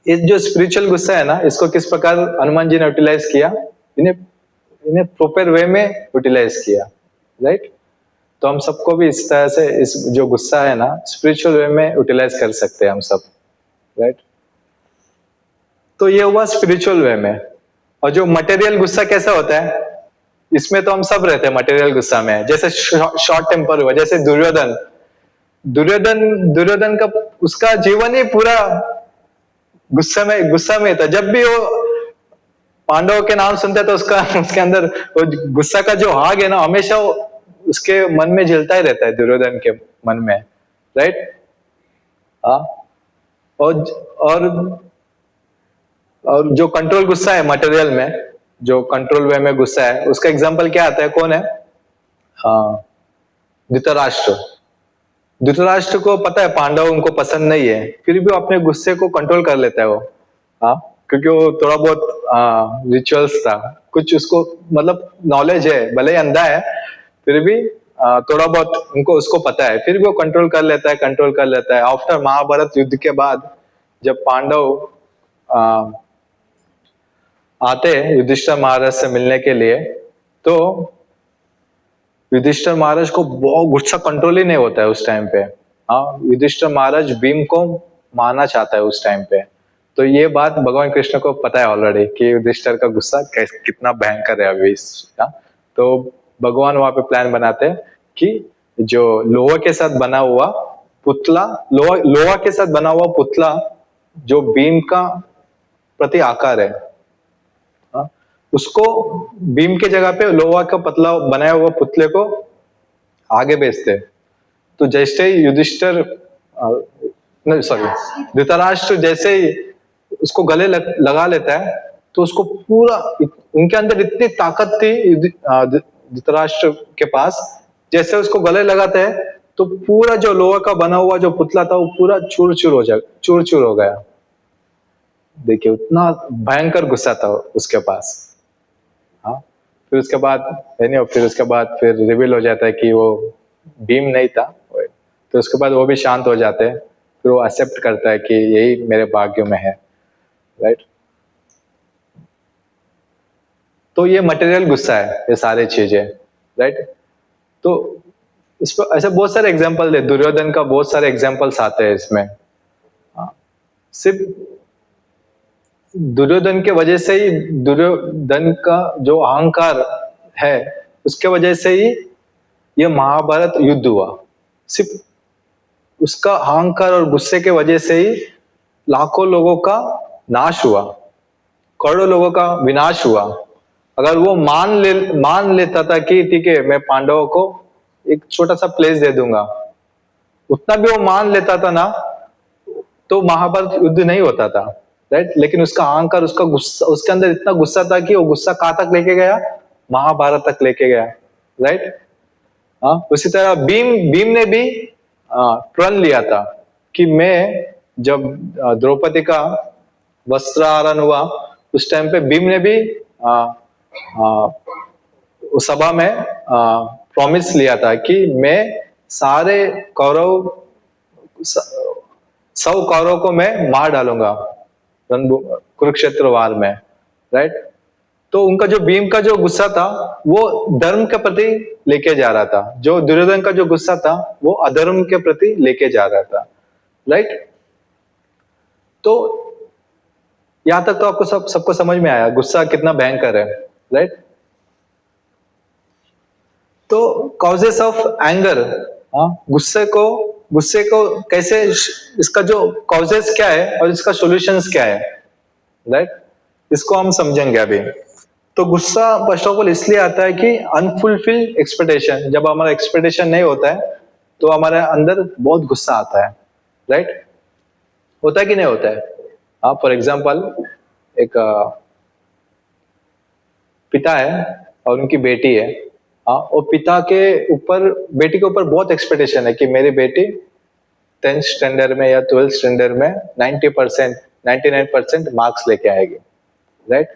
इस जो स्पिरिचुअल गुस्सा है ना, इसको किस प्रकार हनुमान जी ने यूटिलाइज किया, इन्हें इन्हें प्रॉपर वे में यूटिलाइज किया, राइट। तो हम सबको भी इस तरह से इस जो गुस्सा है ना स्पिरिचुअल वे में यूटिलाइज कर सकते हैं हम सब, राइट। तो ये हुआ स्पिरिचुअल वे में। और जो मटेरियल गुस्सा कैसा होता है, इसमें तो हम सब रहते हैं मटेरियल गुस्सा में। जैसे शॉर्ट टेम्पर हुआ, जैसे दुर्योधन दुर्योधन दुर्योधन का उसका जीवन ही पूरा गुस्सा में था। जब भी वो पांडवों के नाम सुनते तो उसके अंदर वो गुस्सा का जो आग है ना, हमेशा वो उसके मन में जलता ही रहता है, दुर्योधन के मन में, राइट। हाँ। और और और जो कंट्रोल गुस्सा है मटेरियल में, जो कंट्रोल वे में गुस्सा है, उसका एग्जांपल क्या आता है, कौन है? हाँ, धृतराष्ट्र। धृतराष्ट्र को पता है पांडव उनको पसंद नहीं है, फिर भी वो अपने गुस्से को कंट्रोल कर लेता है वो। हाँ, क्योंकि वो थोड़ा बहुत रिचुअल्स था, कुछ उसको मतलब नॉलेज है, भले ही अंधा है फिर भी थोड़ा बहुत उनको उसको पता है, फिर भी वो कंट्रोल कर लेता है। आफ्टर महाभारत युद्ध के बाद जब पांडव आते हैं युधिष्ठिर महाराज से मिलने के लिए, तो युधिष्ठिर महाराज को बहुत गुस्सा कंट्रोल ही नहीं होता है उस टाइम पे। हाँ, युधिष्ठिर महाराज भीम को मारना चाहता है उस टाइम पे। तो ये बात भगवान कृष्ण को पता है ऑलरेडी कि युधिष्ठिर का गुस्सा कितना भयंकर है अभी। तो भगवान वहां पे प्लान बनाते हैं कि जो लोहा के साथ बना हुआ पुतला, लोहा के साथ बना हुआ पुतला जो भीम का प्रति आकार है, उसको भीम के जगह पे लोहा का पतला बनाया हुआ पुतले को आगे भेजते। तो जैसे ही युधिष्ठिर धृतराष्ट्र जैसे ही उसको गले लगा लेता है, तो उसको पूरा, उनके अंदर इतनी ताकत थी धृतराष्ट्र के पास, जैसे उसको गले लगाते हैं तो पूरा जो लोहा का बना हुआ जो पुतला था वो पूरा चूर चूर हो गया। देखिए उतना भयंकर गुस्सा था उसके पास। हाँ, फिर उसके बाद फिर रिवील हो जाता है कि वो भीम नहीं था। तो उसके बाद वो भी शांत हो जाते हैं, फिर वो एक्सेप्ट करता है कि यही मेरे भाग्य में है, राइट। तो ये मटेरियल गुस्सा है, ये सारी चीजें, राइट। तो इस पर ऐसे बहुत सारे एग्जांपल है, दुर्योधन का बहुत सारे एग्जांपल्स आते हैं इसमें। सिर्फ दुर्योधन के वजह से ही, दुर्योधन का जो अहंकार है उसके वजह से ही ये महाभारत युद्ध हुआ। सिर्फ उसका अहंकार और गुस्से के वजह से ही लाखों लोगों का नाश हुआ, करोड़ों लोगों का विनाश हुआ। अगर वो मान लेता था कि ठीक है मैं पांडवों को एक छोटा सा प्लेस दे दूंगा, उतना भी वो मान लेता था ना, तो महाभारत युद्ध नहीं होता था, राइट। लेकिन उसका अहंकार, उसका गुस्सा, उसके अंदर इतना गुस्सा था कि वो गुस्सा कहां तक लेके गया, महाभारत तक लेके गया, राइट। हाँ, उसी तरह भीम ने भी प्रण लिया था कि मैं, जब द्रौपदी का वस्त्रहरण हुआ उस टाइम पे भीम ने भी उस सभा में प्रॉमिस लिया था कि मैं सारे सौ कौरवों को मैं मार डालूंगा कुरुक्षेत्र वार में, राइट। तो उनका जो भीम का जो गुस्सा था वो धर्म के प्रति लेके जा रहा था, जो दुर्योधन का जो गुस्सा था वो अधर्म के प्रति लेके जा रहा था, राइट। तो यहां तक तो आपको सबको समझ में आया गुस्सा कितना भयंकर है, राइट। तो कॉजेस ऑफ एंगर, गुस्से को कैसे, इसका जो कॉजेस क्या है और इसका सॉल्यूशंस क्या है, राइट, इसको हम समझेंगे अभी। तो गुस्सा फर्स्ट ऑफ ऑल इसलिए आता है कि अनफुलफिल्ड एक्सपेक्टेशन, जब हमारा एक्सपेक्टेशन नहीं होता है तो हमारे अंदर बहुत गुस्सा आता है, राइट? होता है कि नहीं होता है? आप फॉर एग्जाम्पल एक पिता है और उनकी बेटी है, हाँ, और पिता के ऊपर बेटी के ऊपर बहुत एक्सपेक्टेशन है कि मेरी बेटी 10th स्टैंडर्ड में या 12th स्टैंडर्ड में 90%, 99% मार्क्स लेके आएगी, राइट?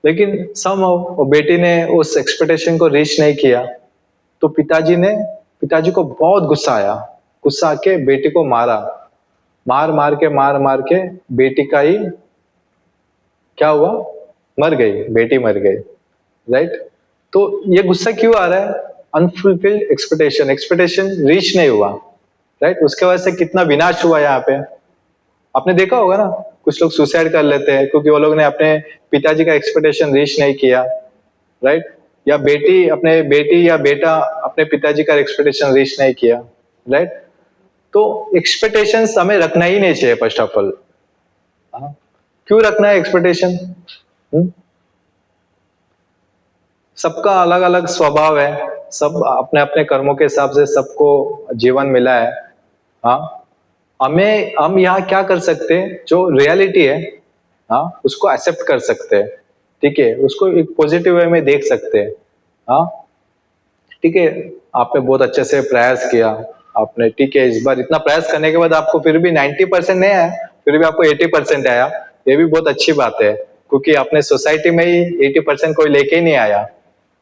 लेकिन समहाउ बेटी ने उस एक्सपेक्टेशन को रीच नहीं किया, तो पिताजी को बहुत गुस्सा आया, गुस्सा आके बेटी को मारा, मार मार के बेटी का ही क्या हुआ, मर गई, बेटी मर गई, राइट? तो ये गुस्सा क्यों आ रहा है? अनफुलफिल्ड एक्सपेक्टेशन रीच नहीं हुआ, राइट? उसके वजह से कितना विनाश हुआ यहाँ पे, आपने देखा होगा ना, कुछ लोग सुसाइड कर लेते हैं क्योंकि वो लोग ने अपने पिताजी का एक्सपेक्टेशन रीच नहीं किया, राइट? या बेटी या बेटा अपने पिताजी का एक्सपेक्टेशन रीच नहीं किया, राइट? तो एक्सपेक्टेशंस हमें रखना ही नहीं चाहिए फर्स्ट ऑफ ऑल। क्यों रखना है एक्सपेक्टेशन? सबका अलग अलग स्वभाव है, सब अपने अपने कर्मों के हिसाब से सबको जीवन मिला है। हाँ, हम यहाँ क्या कर सकते हैं, जो रियलिटी है, हाँ, उसको एक्सेप्ट कर सकते हैं, ठीक है, उसको एक पॉजिटिव वे में देख सकते हैं। हाँ, ठीक है, आपने बहुत अच्छे से प्रयास किया, आपने, ठीक है, इस बार इतना प्रयास करने के बाद आपको फिर भी 90% नहीं आया, फिर भी आपको 80% आया, ये भी बहुत अच्छी बात है, क्योंकि अपने सोसाइटी में ही 80% कोई लेके ही नहीं आया।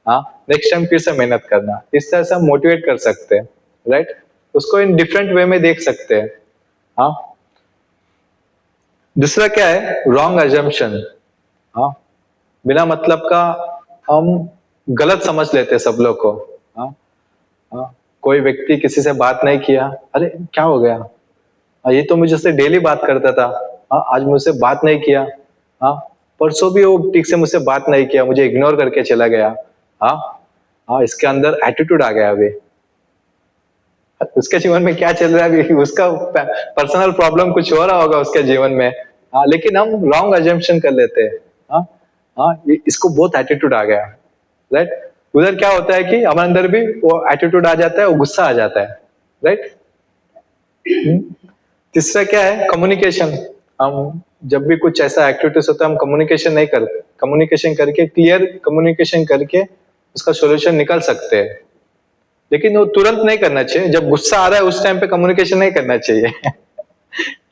हाँ, नेक्स्ट टाइम फिर से मेहनत करना, इस तरह से हम मोटिवेट कर सकते हैं, राइट? उसको इन डिफरेंट वे में देख सकते हैं। हाँ, दूसरा क्या है, रॉन्ग अजम्पशन। हाँ, बिना मतलब का हम गलत समझ लेते हैं सब लोग को। हाँ, हाँ, कोई व्यक्ति किसी से बात नहीं किया, अरे क्या हो गया, ये तो मुझसे डेली बात करता था, हाँ, आज मुझसे बात नहीं किया, हाँ, परसों भी वो ठीक से मुझसे बात नहीं किया, मुझे इग्नोर करके चला गया। हाँ, हाँ, इसके अंदर एटीट्यूड आ गया, अभी उसके जीवन में क्या चल रहा है, अभी उसका पर्सनल प्रॉब्लम कुछ हो रहा होगा उसके जीवन में। हाँ, लेकिन हम रॉन्ग अजम्पशन कर लेते हैं। हाँ, हाँ, इसको बहुत एटीट्यूड आ गया, राइट? उधर क्या होता है कि हमारे अंदर भी वो एटीट्यूड आ जाता है, वो गुस्सा आ जाता है, राइट? तीसरा क्या है, कम्युनिकेशन। हम जब भी कुछ ऐसा एक्टिविटीज होता है, हम कम्युनिकेशन नहीं करते, कम्युनिकेशन करके, क्लियर कम्युनिकेशन करके उसका सॉल्यूशन निकल सकते हैं, लेकिन वो तुरंत नहीं करना चाहिए। जब गुस्सा आ रहा है उस टाइम पे कम्युनिकेशन नहीं करना चाहिए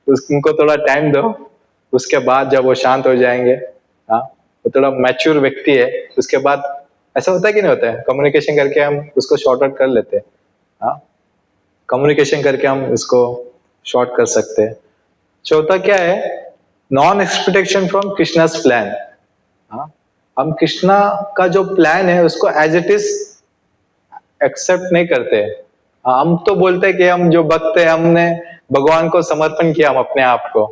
उनको थोड़ा टाइम दो, उसके बाद जब वो शांत हो जाएंगे, हाँ, वो थोड़ा मैच्योर व्यक्ति है, उसके बाद ऐसा होता है कि नहीं होता है, कम्युनिकेशन करके हम उसको शॉर्ट आउट कर लेते हैं। हाँ, कम्युनिकेशन करके हम इसको शॉर्ट कर सकते हैं। चौथा क्या है, non expectation from Krishna's plan. हाँ, हम कृष्णा का जो प्लान है उसको एज इट इज एक्सेप्ट नहीं करते। हम तो बोलते हैं कि हम जो भक्त है, हमने भगवान को समर्पण किया, हम अपने आप को।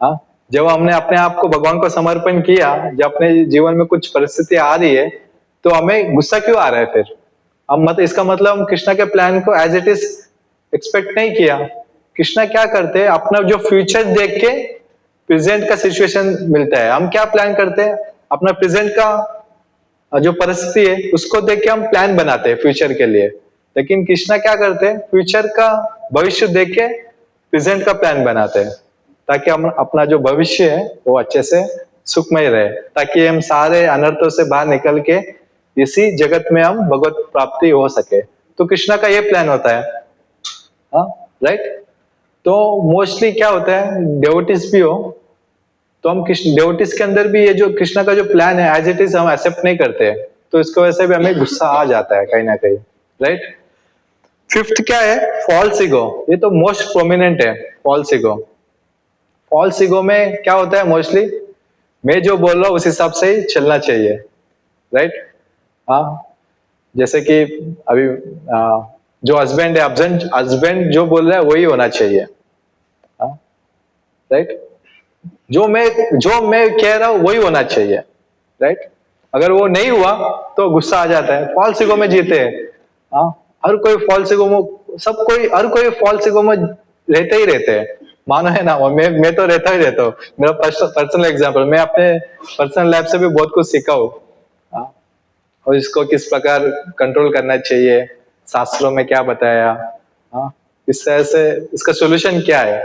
हाँ, जब हमने अपने आप को भगवान को समर्पण किया, जब अपने जीवन में कुछ परिस्थिति आ रही है, तो हमें गुस्सा क्यों आ रहा है फिर? इसका मतलब हम कृष्णा के प्लान को एज इट इज एक्सपेक्ट नहीं किया। कृष्णा क्या करते हैं, अपना जो फ्यूचर देख के प्रेजेंट का सिचुएशन मिलता है, हम क्या प्लान करते हैं, अपना प्रेजेंट का जो परिस्थिति है उसको देख के हम प्लान बनाते हैं फ्यूचर के लिए। लेकिन कृष्णा क्या करते हैं, फ्यूचर का भविष्य देख के प्रेजेंट का प्लान बनाते हैं, ताकि हम अपना जो भविष्य है वो अच्छे से सुखमय रहे, ताकि हम सारे अनर्थों से बाहर निकल के इसी जगत में हम भगवत प्राप्ति हो सके। तो कृष्णा का ये प्लान होता है। हाँ, राइट? तो मोस्टली क्या होता है, डेवोटीज भी हो तो हम डेवोटीज के अंदर भी ये जो कृष्णा का जो प्लान है एज इट इज हम एक्सेप्ट नहीं करते, तो इसकी वजह से भी हमें गुस्सा आ जाता है कहीं ना कहीं, राइट? फिफ्थ क्या है, फॉल्स ईगो। ये तो मोस्ट प्रोमिनेंट है, फॉल्स ईगो। फॉल्स ईगो में क्या होता है, मोस्टली मैं जो बोल रहा हूँ उस हिसाब से ही चलना चाहिए, राइट? हाँ, जैसे कि अभी जो हस्बैंड है, हस्बैंड जो बोल रहा है वही होना चाहिए, राइट? जो मैं कह रहा हूं वही होना चाहिए, राइट? अगर वो नहीं हुआ तो गुस्सा आ जाता है। फॉल्स ईगो में जीते हैं। हाँ, हर कोई फॉल्स ईगो में, हर कोई फॉल्स ईगो में रहते ही रहते हैं, मानो है ना? मैं तो रहता ही रहता हूँ। मेरा पर्सनल एग्जांपल, मैं अपने पर्सनल लाइफ से भी बहुत कुछ सीखा हूँ। और इसको किस प्रकार कंट्रोल करना चाहिए, शास्त्रों में क्या बताया, हाँ, इस तरह से इसका सोल्यूशन क्या है,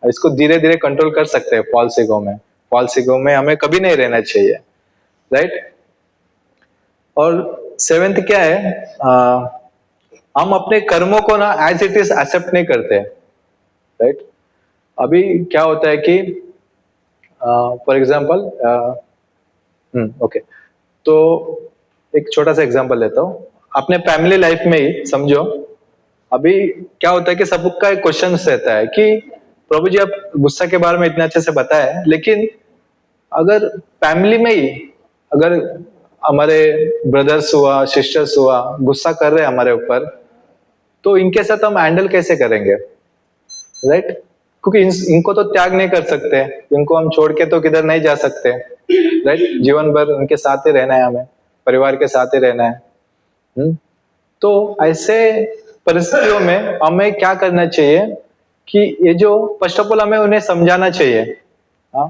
इसको धीरे धीरे कंट्रोल कर सकते हैं फॉल्स ईगो में। फॉल्स ईगो में हमें कभी नहीं रहना चाहिए, राइट। और सेवेंथ क्या है, हम अपने कर्मों को ना एज इट इज एक्सेप्ट नहीं करते, राइट। अभी क्या होता है कि फॉर एग्जाम्पल, ओके, तो एक छोटा सा एग्जांपल लेता हूँ। अपने फैमिली लाइफ में ही समझो, अभी क्या होता है कि सबका एक क्वेश्चन रहता है कि प्रभु जी आप गुस्सा के बारे में इतने अच्छे से बताए, लेकिन अगर फैमिली में ही अगर हमारे ब्रदर्स हुआ, सिस्टर्स हुआ, गुस्सा कर रहे हैं हमारे ऊपर, तो इनके साथ हम हैंडल कैसे करेंगे, राइट। क्योंकि इनको तो त्याग नहीं कर सकते, इनको हम छोड़ के तो किधर नहीं जा सकते, राइट। जीवन भर उनके साथ ही रहना है, हमें परिवार के साथ ही रहना है। तो ऐसे परिस्थितियों में हमें क्या करना चाहिए कि ये जो फर्स्ट ऑफ ऑल हमें उन्हें समझाना चाहिए, हाँ,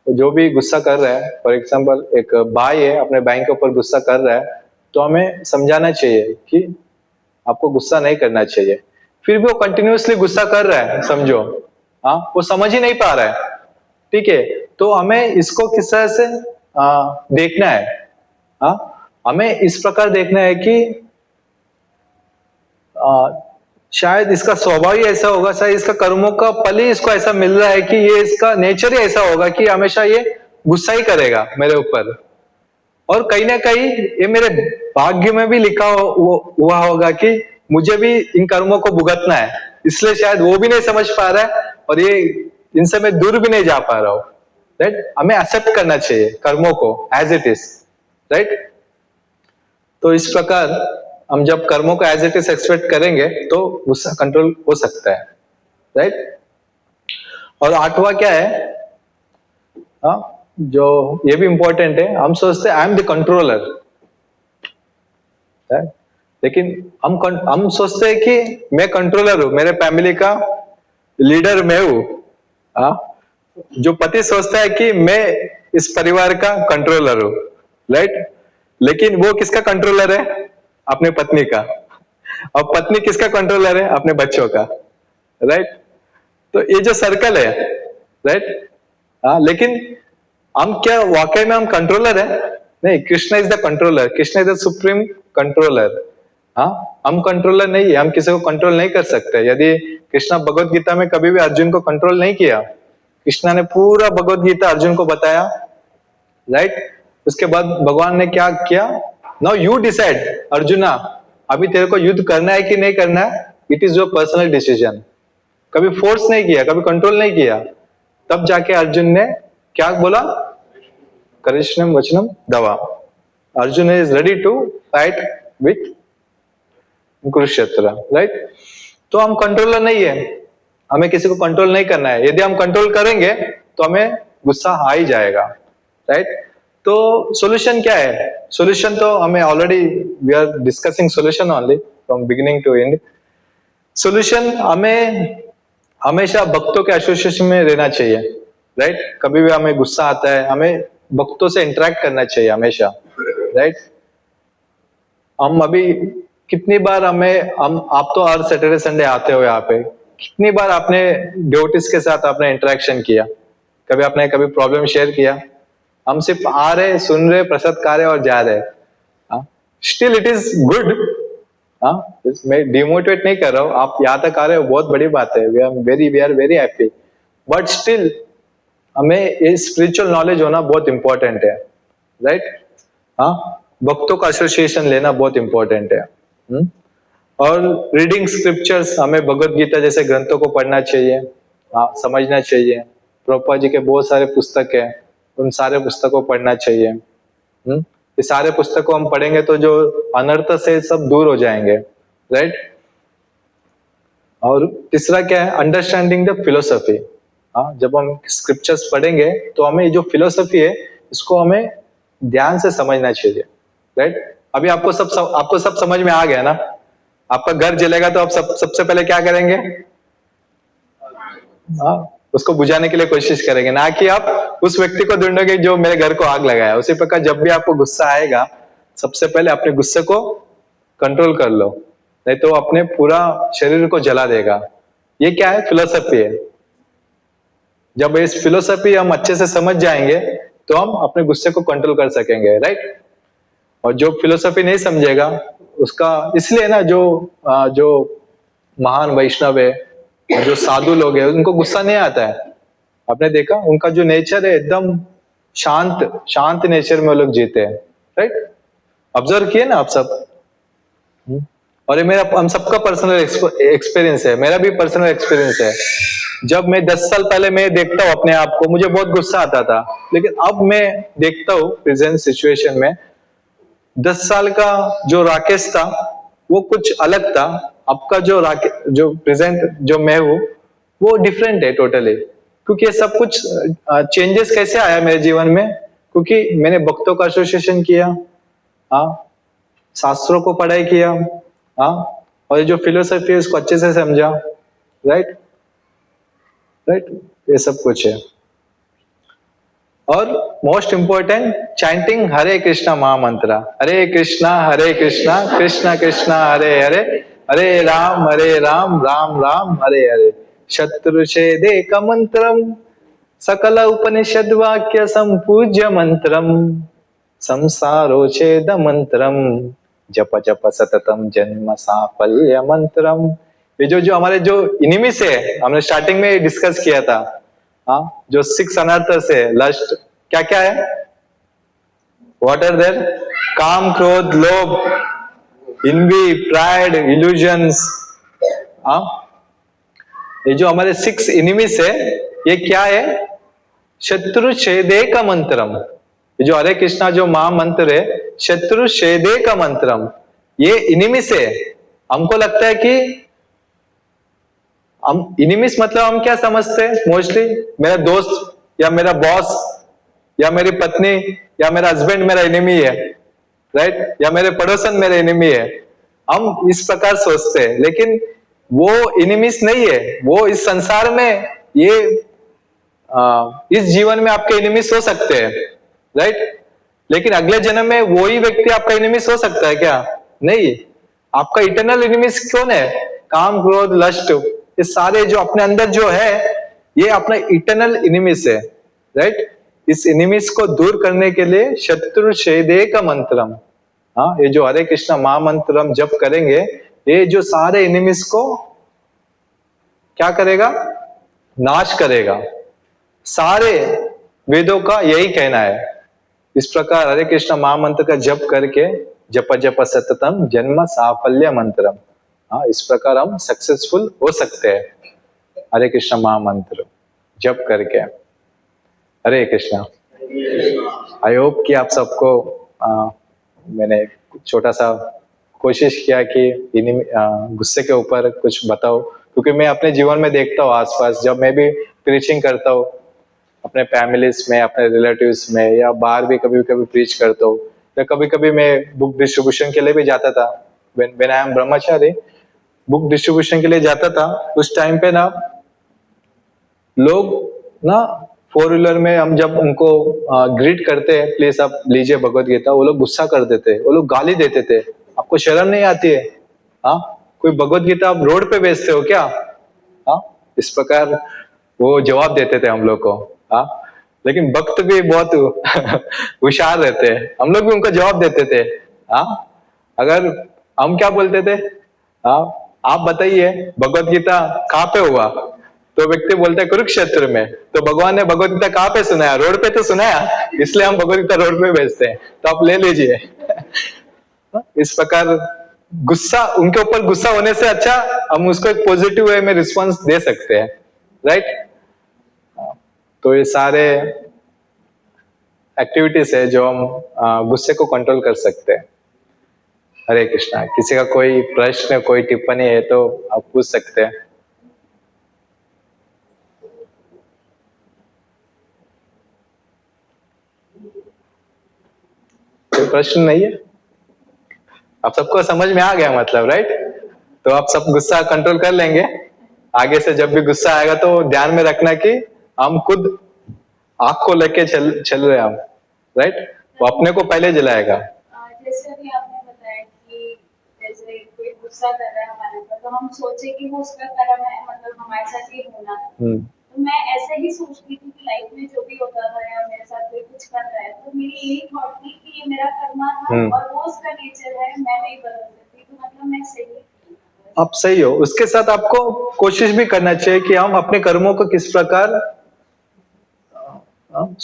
तो जो भी गुस्सा कर रहा है, फॉर एग्जाम्पल एक भाई है अपने बहन के ऊपर गुस्सा कर रहा है, तो हमें समझाना चाहिए कि आपको गुस्सा नहीं करना चाहिए। फिर भी वो कंटिन्यूअसली गुस्सा कर रहा है, समझो, हाँ, वो समझ ही नहीं पा रहा है, ठीक है। तो हमें इसको किस तरह से देखना है, हाँ, हमें इस प्रकार देखना है कि शायद इसका स्वभाव ही ऐसा होगा, शायद इसका कर्मों का फल ही इसको ऐसा मिल रहा है कि ये इसका नेचर ही ऐसा होगा कि हमेशा ये गुस्सा ही करेगा मेरे ऊपर। और कहीं ना कहीं ये मेरे भाग्य में भी लिखा हुआ होगा कि मुझे भी इन कर्मों को भुगतना है, इसलिए शायद वो भी नहीं समझ पा रहा है और ये इनसे मैं दूर भी नहीं जा पा रहा हूं, राइट। हमें एक्सेप्ट करना चाहिए कर्मों को एज इट इज, राइट। तो इस प्रकार हम जब कर्मों को एज इट इज एक्सपेक्ट करेंगे तो गुस्सा कंट्रोल हो सकता है, राइट। और आठवां क्या है, हाँ, जो ये भी इंपॉर्टेंट है, हम सोचते हैं आई एम द कंट्रोलर, लेकिन हम सोचते हैं कि मैं कंट्रोलर हूं, मेरे फैमिली का लीडर मैं हूं, हाँ। जो पति सोचता है कि मैं इस परिवार का कंट्रोलर हूं, राइट। लेकिन वो किसका कंट्रोलर है, अपने पत्नी का। और पत्नी किसका कंट्रोलर है, अपने बच्चों का, राइट। तो ये जो सर्कल है, राइट, हाँ, लेकिन हम क्या वाकई में हम कंट्रोलर है? नहीं, Krishna is the controller, Krishna is the supreme controller, हाँ। हम कंट्रोलर नहीं है, हम किसी को कंट्रोल नहीं कर सकते। यदि कृष्णा भगवत गीता में कभी भी अर्जुन को कंट्रोल नहीं किया, कृष्णा ने पूरा भगवत गीता अर्जुन को बताया, राइट। उसके बाद भगवान ने क्या किया, नाउ यू डिसाइड अर्जुना, अभी तेरे को युद्ध करना है कि नहीं करना है, it is your personal decision. कभी फोर्स नहीं किया, कभी कंट्रोल नहीं किया। तब जाके अर्जुन ने क्या बोला, कृष्णम वचनम दवा, Arjun is ready to fight with Kurukshetra, right. तो हम कंट्रोलर नहीं है, हमें किसी को कंट्रोल नहीं करना है। यदि हम कंट्रोल करेंगे तो हमें गुस्सा आ ही जाएगा, राइट। तो सॉल्यूशन क्या है, सॉल्यूशन तो हमें already we are discussing solution only from beginning to end. Solution हमें हमेशा भक्तों के एसोसिएशन में रहना चाहिए, राइट। कभी भी हमें गुस्सा आता है, हमें भक्तों से इंटरेक्ट करना चाहिए हमेशा, राइट। हम अभी कितनी बार हम आप तो हर सैटरडे संडे आते हो यहाँ पे, कितनी बार आपने डिवोटीज के साथ आपने इंटरेक्शन किया, कभी आपने कभी प्रॉब्लम शेयर किया? हम सिर्फ आ रहे, सुन रहे, प्रसाद खा रहे और जा रहे, स्टिल इट इज गुड, मैं डिमोटिवेट नहीं कर रहा हूँ, आप यहाँ तक आ रहे हो बहुत बड़ी बात है, we are very happy, but still हमें ये स्पिरिचुअल नॉलेज होना बहुत इंपॉर्टेंट है, राइट। हाँ, भक्तों का एसोसिएशन लेना बहुत इंपॉर्टेंट है। और रीडिंग स्क्रिप्चर्स, हमें भगवत गीता जैसे ग्रंथों को पढ़ना चाहिए, हाँ, समझना चाहिए। प्रभुपाद जी के बहुत सारे पुस्तक है, उन सारे पुस्तकों को पढ़ना चाहिए। ये सारे पुस्तकों हम पढ़ेंगे तो जो अनर्थ से सब दूर हो जाएंगे, राइट। और तीसरा क्या है, अंडरस्टैंडिंग द फिलोसफी। हाँ, जब हम स्क्रिप्चर्स पढ़ेंगे तो हमें जो फिलोसफी है इसको हमें ध्यान से समझना चाहिए, राइट। अभी आपको सब समझ में आ गया ना? आपका घर जलेगा तो आप सबसे पहले क्या करेंगे? हाँ, उसको बुझाने के लिए कोशिश करेंगे, ना कि आप उस व्यक्ति को ढूंढोगे जो मेरे घर को आग लगाया। उसी प्रकार जब भी आपको गुस्सा आएगा सबसे पहले अपने गुस्से को कंट्रोल कर लो, नहीं तो अपने पूरा शरीर को जला देगा। ये क्या है? फिलोसफी है। जब इस फिलोसफी हम अच्छे से समझ जाएंगे तो हम अपने गुस्से को कंट्रोल कर सकेंगे, राइट। और जो फिलोसफी नहीं समझेगा उसका, इसलिए ना जो महान वैष्णव है, जो साधु लोग हैं, उनको गुस्सा नहीं आता है। आपने देखा उनका जो नेचर है एकदम शांत नेचर में वो लोग जीते हैं, राइट। ऑब्जर्व किए ना आप सब। और ये मेरा, हम सबका पर्सनल एक्सपीरियंस है, मेरा भी पर्सनल एक्सपीरियंस है। जब मैं 10 साल पहले मैं देखता हूँ अपने आप को, मुझे बहुत गुस्सा आता था, लेकिन अब मैं देखता हूँ प्रेजेंट सिचुएशन में, 10 साल का जो राकेश था वो कुछ अलग था, अब का जो प्रेजेंट जो मैं हूँ वो डिफरेंट है टोटली। क्योंकि ये सब कुछ चेंजेस कैसे आया मेरे जीवन में? क्योंकि मैंने भक्तों का एसोसिएशन किया, हाँ, शास्त्रों को पढ़ाई किया, हाँ, और ये जो फिलोसफी है उसको अच्छे से समझा, राइट। ये सब कुछ है। और मोस्ट इंपोर्टेंट, चैंटिंग हरे कृष्णा महामंत्र, हरे कृष्णा कृष्णा कृष्णा हरे हरे, हरे राम राम राम हरे हरे, शत्रुच्छेदेक मंत्रम, सकल उपनिषद वाक्य संपूज्य मंत्रम, संसारोच्छेद मंत्रम, जप जप सततम जन्म साफल्य मंत्रम। ये जो हमारे जो इनिमीज है, हमने स्टार्टिंग में डिस्कस किया था, हाँ, जो 6 अनर्थस है, लस्ट, क्या क्या है? What are there? काम, क्रोध, लोभ, envy, प्राइड, इल्यूजन्स। हाँ, ये जो हमारे 6 इनिमीज है, ये क्या है? शत्रु छेदे का मंत्रम। ये जो हरे कृष्णा जो महामंत्र है, शत्रु छेदे का मंत्रम, ये इनिमीज है। हमको लगता है कि हम इनिमीज मतलब हम क्या समझते हैं मोस्टली? मेरा दोस्त या मेरा बॉस या मेरी पत्नी या मेरा हस्बैंड मेरा एनिमी है, राइट, या मेरे पड़ोसन मेरे एनिमी है। हम इस प्रकार सोचते हैं, लेकिन वो एनिमीज नहीं है। वो इस संसार में, ये इस जीवन में आपके एनिमीज हो सकते हैं, राइट, लेकिन अगले जन्म में वही व्यक्ति आपका एनिमीज हो सकता है क्या? नहीं। आपका इटर्नल एनिमीज कौन है? काम, क्रोध, लस्ट, ये सारे जो अपने अंदर जो है, ये अपना इटर्नल एनिमीज है, राइट। इस एनिमीज को दूर करने के लिए शत्रु छेदे का मंत्रम, हाँ, ये जो हरे कृष्णा महामंत्रम जप करेंगे, ये जो सारे एनिमीज को क्या करेगा? नाश करेगा। सारे वेदों का यही कहना है। इस प्रकार हरे कृष्णा महामंत्र का जप करके, जप जप सततम जन्म साफल्य मंत्रम, हाँ, इस प्रकार हम सक्सेसफुल हो सकते हैं हरे कृष्णा महामंत्र जप करके। हरे कृष्णा। आई होप कि आप सबको मैंने छोटा सा कोशिश किया कि गुस्से के ऊपर कुछ बताओ, क्योंकि मैं अपने जीवन में देखता हूँ आसपास, जब मैं भी प्रीचिंग करता हूँ अपने फैमिलीज में, अपने रिलेटिव्स में, या बाहर भी कभी कभी प्रीच करता हूँ, या कभी कभी मैं बुक डिस्ट्रीब्यूशन के लिए भी जाता था। When I am Brahmachari, book distribution के लिए जाता था, उस टाइम पे ना लोग ना 4 व्हीलर में हम जब उनको ग्रीट करते हैं, प्लीज आप लीजिए भगवत गीता, वो लोग गुस्सा कर देते, वो लोग गाली देते थे। आपको शर्म नहीं आती है? हाँ, कोई भगवत गीता आप रोड पे बेचते हो क्या? हाँ, इस प्रकार वो जवाब देते थे हम लोग को। हाँ, लेकिन भक्त भी बहुत होशियार रहते हैं, हम लोग भी उनको जवाब देते थे। हाँ, अगर हम क्या बोलते थे, हाँ, आप बताइए भगवत गीता कहाँ पे हुआ? तो व्यक्ति बोलते हैं कुरुक्षेत्र में। तो भगवान ने भगवत गीता कहाँ पे सुनाया? रोड पे तो सुनाया, इसलिए हम भगवत गीता रोड पे बेचते हैं, तो आप ले लीजिए। इस प्रकार गुस्सा, उनके ऊपर गुस्सा होने से अच्छा हम उसको एक पॉजिटिव वे में रिस्पॉन्स दे सकते हैं, राइट। तो ये सारे एक्टिविटीज है जो हम गुस्से को कंट्रोल कर सकते हैं। हरे कृष्णा। किसी का कोई प्रश्न, कोई टिप्पणी है तो आप पूछ सकते हैं। कोई प्रश्न नहीं है? आप सबको समझ में आ गया मतलब, राइट। तो आप सब गुस्सा कंट्रोल कर लेंगे। आगे से जब भी गुस्सा आएगा तो ध्यान में रखना कि हम खुद आग को लेके चल रहे हैं हम, राइट। वो अपने को पहले जलाएगा। जैसे गुस्सा कर रहा है हमारे ऊपर, तो हम सोचे कि वो उसका कर्म है, मतलब हमारे साथ ये होना है। तो मैं ऐसे ही सोचती थी कि लाइफ में जो भी होता था या मेरे साथ कोई कुछ कर रहा है, तो मेरी यही थॉट थी कि ये मेरा कर्मा था और वो उसका नेचर है, मैं नहीं बदल सकती, तो मतलब मैं सही थी। आप सही हो। उसके साथ आपको कोशिश भी करना चाहिए कि हम अपने कर्मों को किस प्रकार,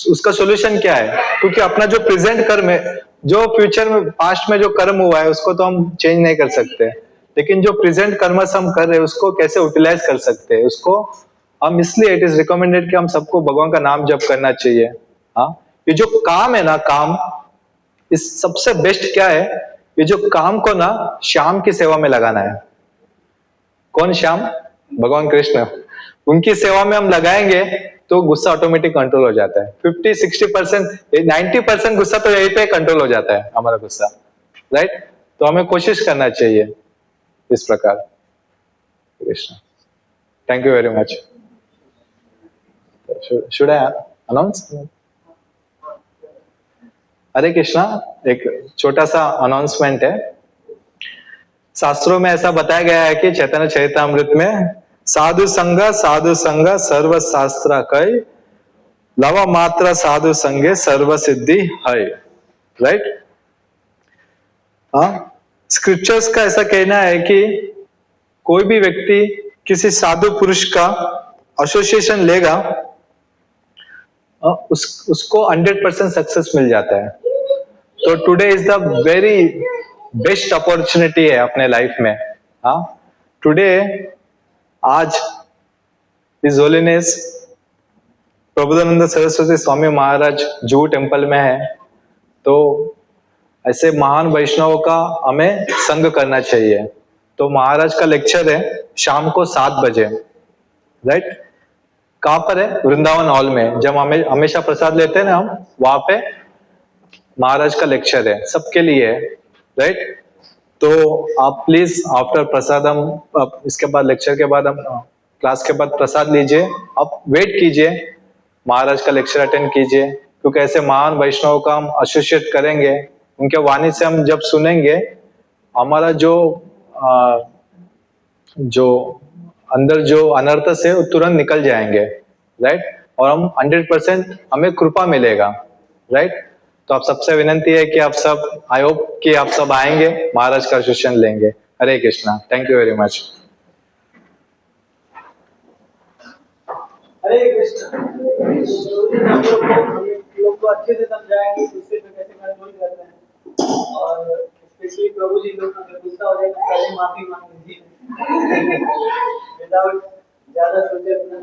उसका सॉल्यूशन क्या है, क्योंकि अपना जो प्रेजेंट कर्म है, जो फ्यूचर में पास्ट में जो कर्म हुआ है उसको तो हम चेंज नहीं कर सकते, लेकिन जो प्रेजेंट कर्म हम कर रहे हैं उसको कैसे यूटिलाइज कर सकते हैं, उसको हम, इसलिए इट इज रिकमेंडेड कि हम सबको भगवान का नाम जप करना चाहिए। हाँ, ये जो काम है ना, काम, इस सबसे बेस्ट क्या है, ये जो काम को ना श्याम की सेवा में लगाना है। कौन श्याम? भगवान कृष्ण। उनकी सेवा में हम लगाएंगे तो गुस्सा ऑटोमेटिक कंट्रोल हो जाता है। 50-60%, 90% गुस्सा तो यहीं पे कंट्रोल हो जाता है हमारा गुस्सा, राइट? तो हमें कोशिश करना चाहिए इस प्रकार। Krishna, thank you very much. Should I announce? Hare Krishna, एक छोटा सा अनाउंसमेंट है। शास्त्रों में ऐसा बताया गया है कि चैतन्य चरितामृत में, साधु संग सर्व शास्त्र कई, लव मात्र साधु संगे सर्व सिद्धि है, राइट? हाँ, स्क्रिप्चर्स का ऐसा कहना है कि कोई भी व्यक्ति किसी साधु पुरुष का एसोसिएशन लेगा, उसको 100% सक्सेस मिल जाता है। तो today is the very best opportunity है अपने लाइफ में। हाँ, टुडे, आज इस होलीनेस प्रबोधानंद सरस्वती स्वामी महाराज जुहू टेम्पल में है, तो ऐसे महान वैष्णवों का हमें संग करना चाहिए। तो महाराज का लेक्चर है शाम को 7 बजे, राइट? कहाँ पर है? वृंदावन हॉल में। जब हमें हमेशा प्रसाद लेते हैं ना हम, वहां पे महाराज का लेक्चर है, सबके लिए है, राइट? तो आप प्लीज आफ्टर प्रसादम, इसके बाद लेक्चर के बाद, हम क्लास के बाद प्रसाद लीजिए, आप वेट कीजिए, महाराज का लेक्चर अटेंड कीजिए, क्योंकि ऐसे महान वैष्णव का हम एसोसिएट करेंगे, उनके वाणी से हम जब सुनेंगे, हमारा जो अंदर जो अनर्थ से वो तुरंत निकल जाएंगे, राइट? और हम 100% हमें कृपा मिलेगा, राइट? तो आप सबसे विनंती है कि आप सब, आई होप कि आप सब आएंगे, महाराज का एसोसिएशन लेंगे। Hare Krishna, thank you very much. Hare Krishna. लोग को अच्छे से समझाएंगे गुस्से में कैसे कंट्रोल करते हैं, और स्पेशली प्रभु जी लोग अगर गुस्सा हो जाए तो पहले माफी मांग लीजिए विदाउट ज्यादा सोचे अपना।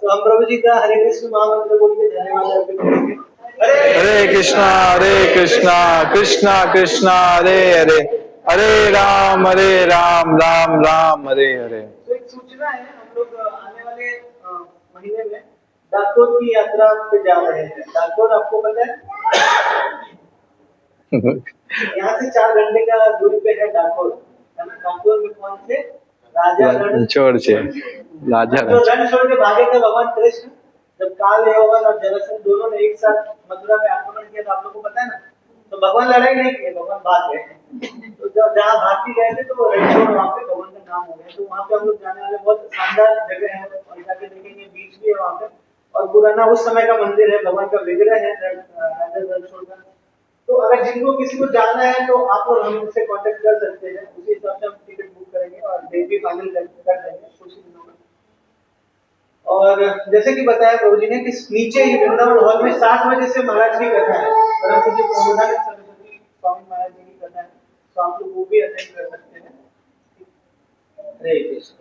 तो हम प्रभु जी का हरे कृष्ण महामंत्र बोल के धन्यवाद अर्पित करेंगे। हरे कृष्णा कृष्णा कृष्णा हरे हरे, हरे राम राम राम हरे हरे। तो एक सूचना है, हम लोग आने वाले महीने में डाकोर की यात्रा पे जा रहे हैं। डाकोर आपको पता है? यहाँ से 4 घंटे का दूरी पे है डाकोर, है ना? डाकोर में कौन थे? राजा रण छोड़ के भागे थे भगवान कृष्ण, जब काल यवन और जरासंध दोनों ने एक साथ मथुरा में आक्रमण किया, तो आप लोगों को पता है ना? तो भगवान लड़ाई नहीं किए, भगवान भाग गए। तो जब जहाँ भाग के गए थे तो वो रणछोड़, वहाँ पे भगवान का नाम हो गया। तो वहाँ पे हम लोग जाने वाले, बहुत शानदार जगह है, और जाके देखेंगे, बीच भी है वहाँ पे, और पुराना उस समय का मंदिर है, भगवान का विग्रह है राजा रणछोड़ का। तो अगर जिनको किसी को जाना है तो आप लोग हमसे कांटेक्ट कर सकते हैं, उसी हिसाब से हम टिकट बुक करेंगे और डेट भी फाइनल कर देंगे कुछ दिनों में। और जैसे कि बताया प्रभु जी ने कि नीचे ही वृंदावन हॉल में 7 बजे से महाराज की कथा है, परम पूज्य प्रबोधानंद सरस्वती स्वामी महाराज जी की कथा है, तो आप लोग वो भी अटेंड कर सकते हैं। हरे कृष्ण।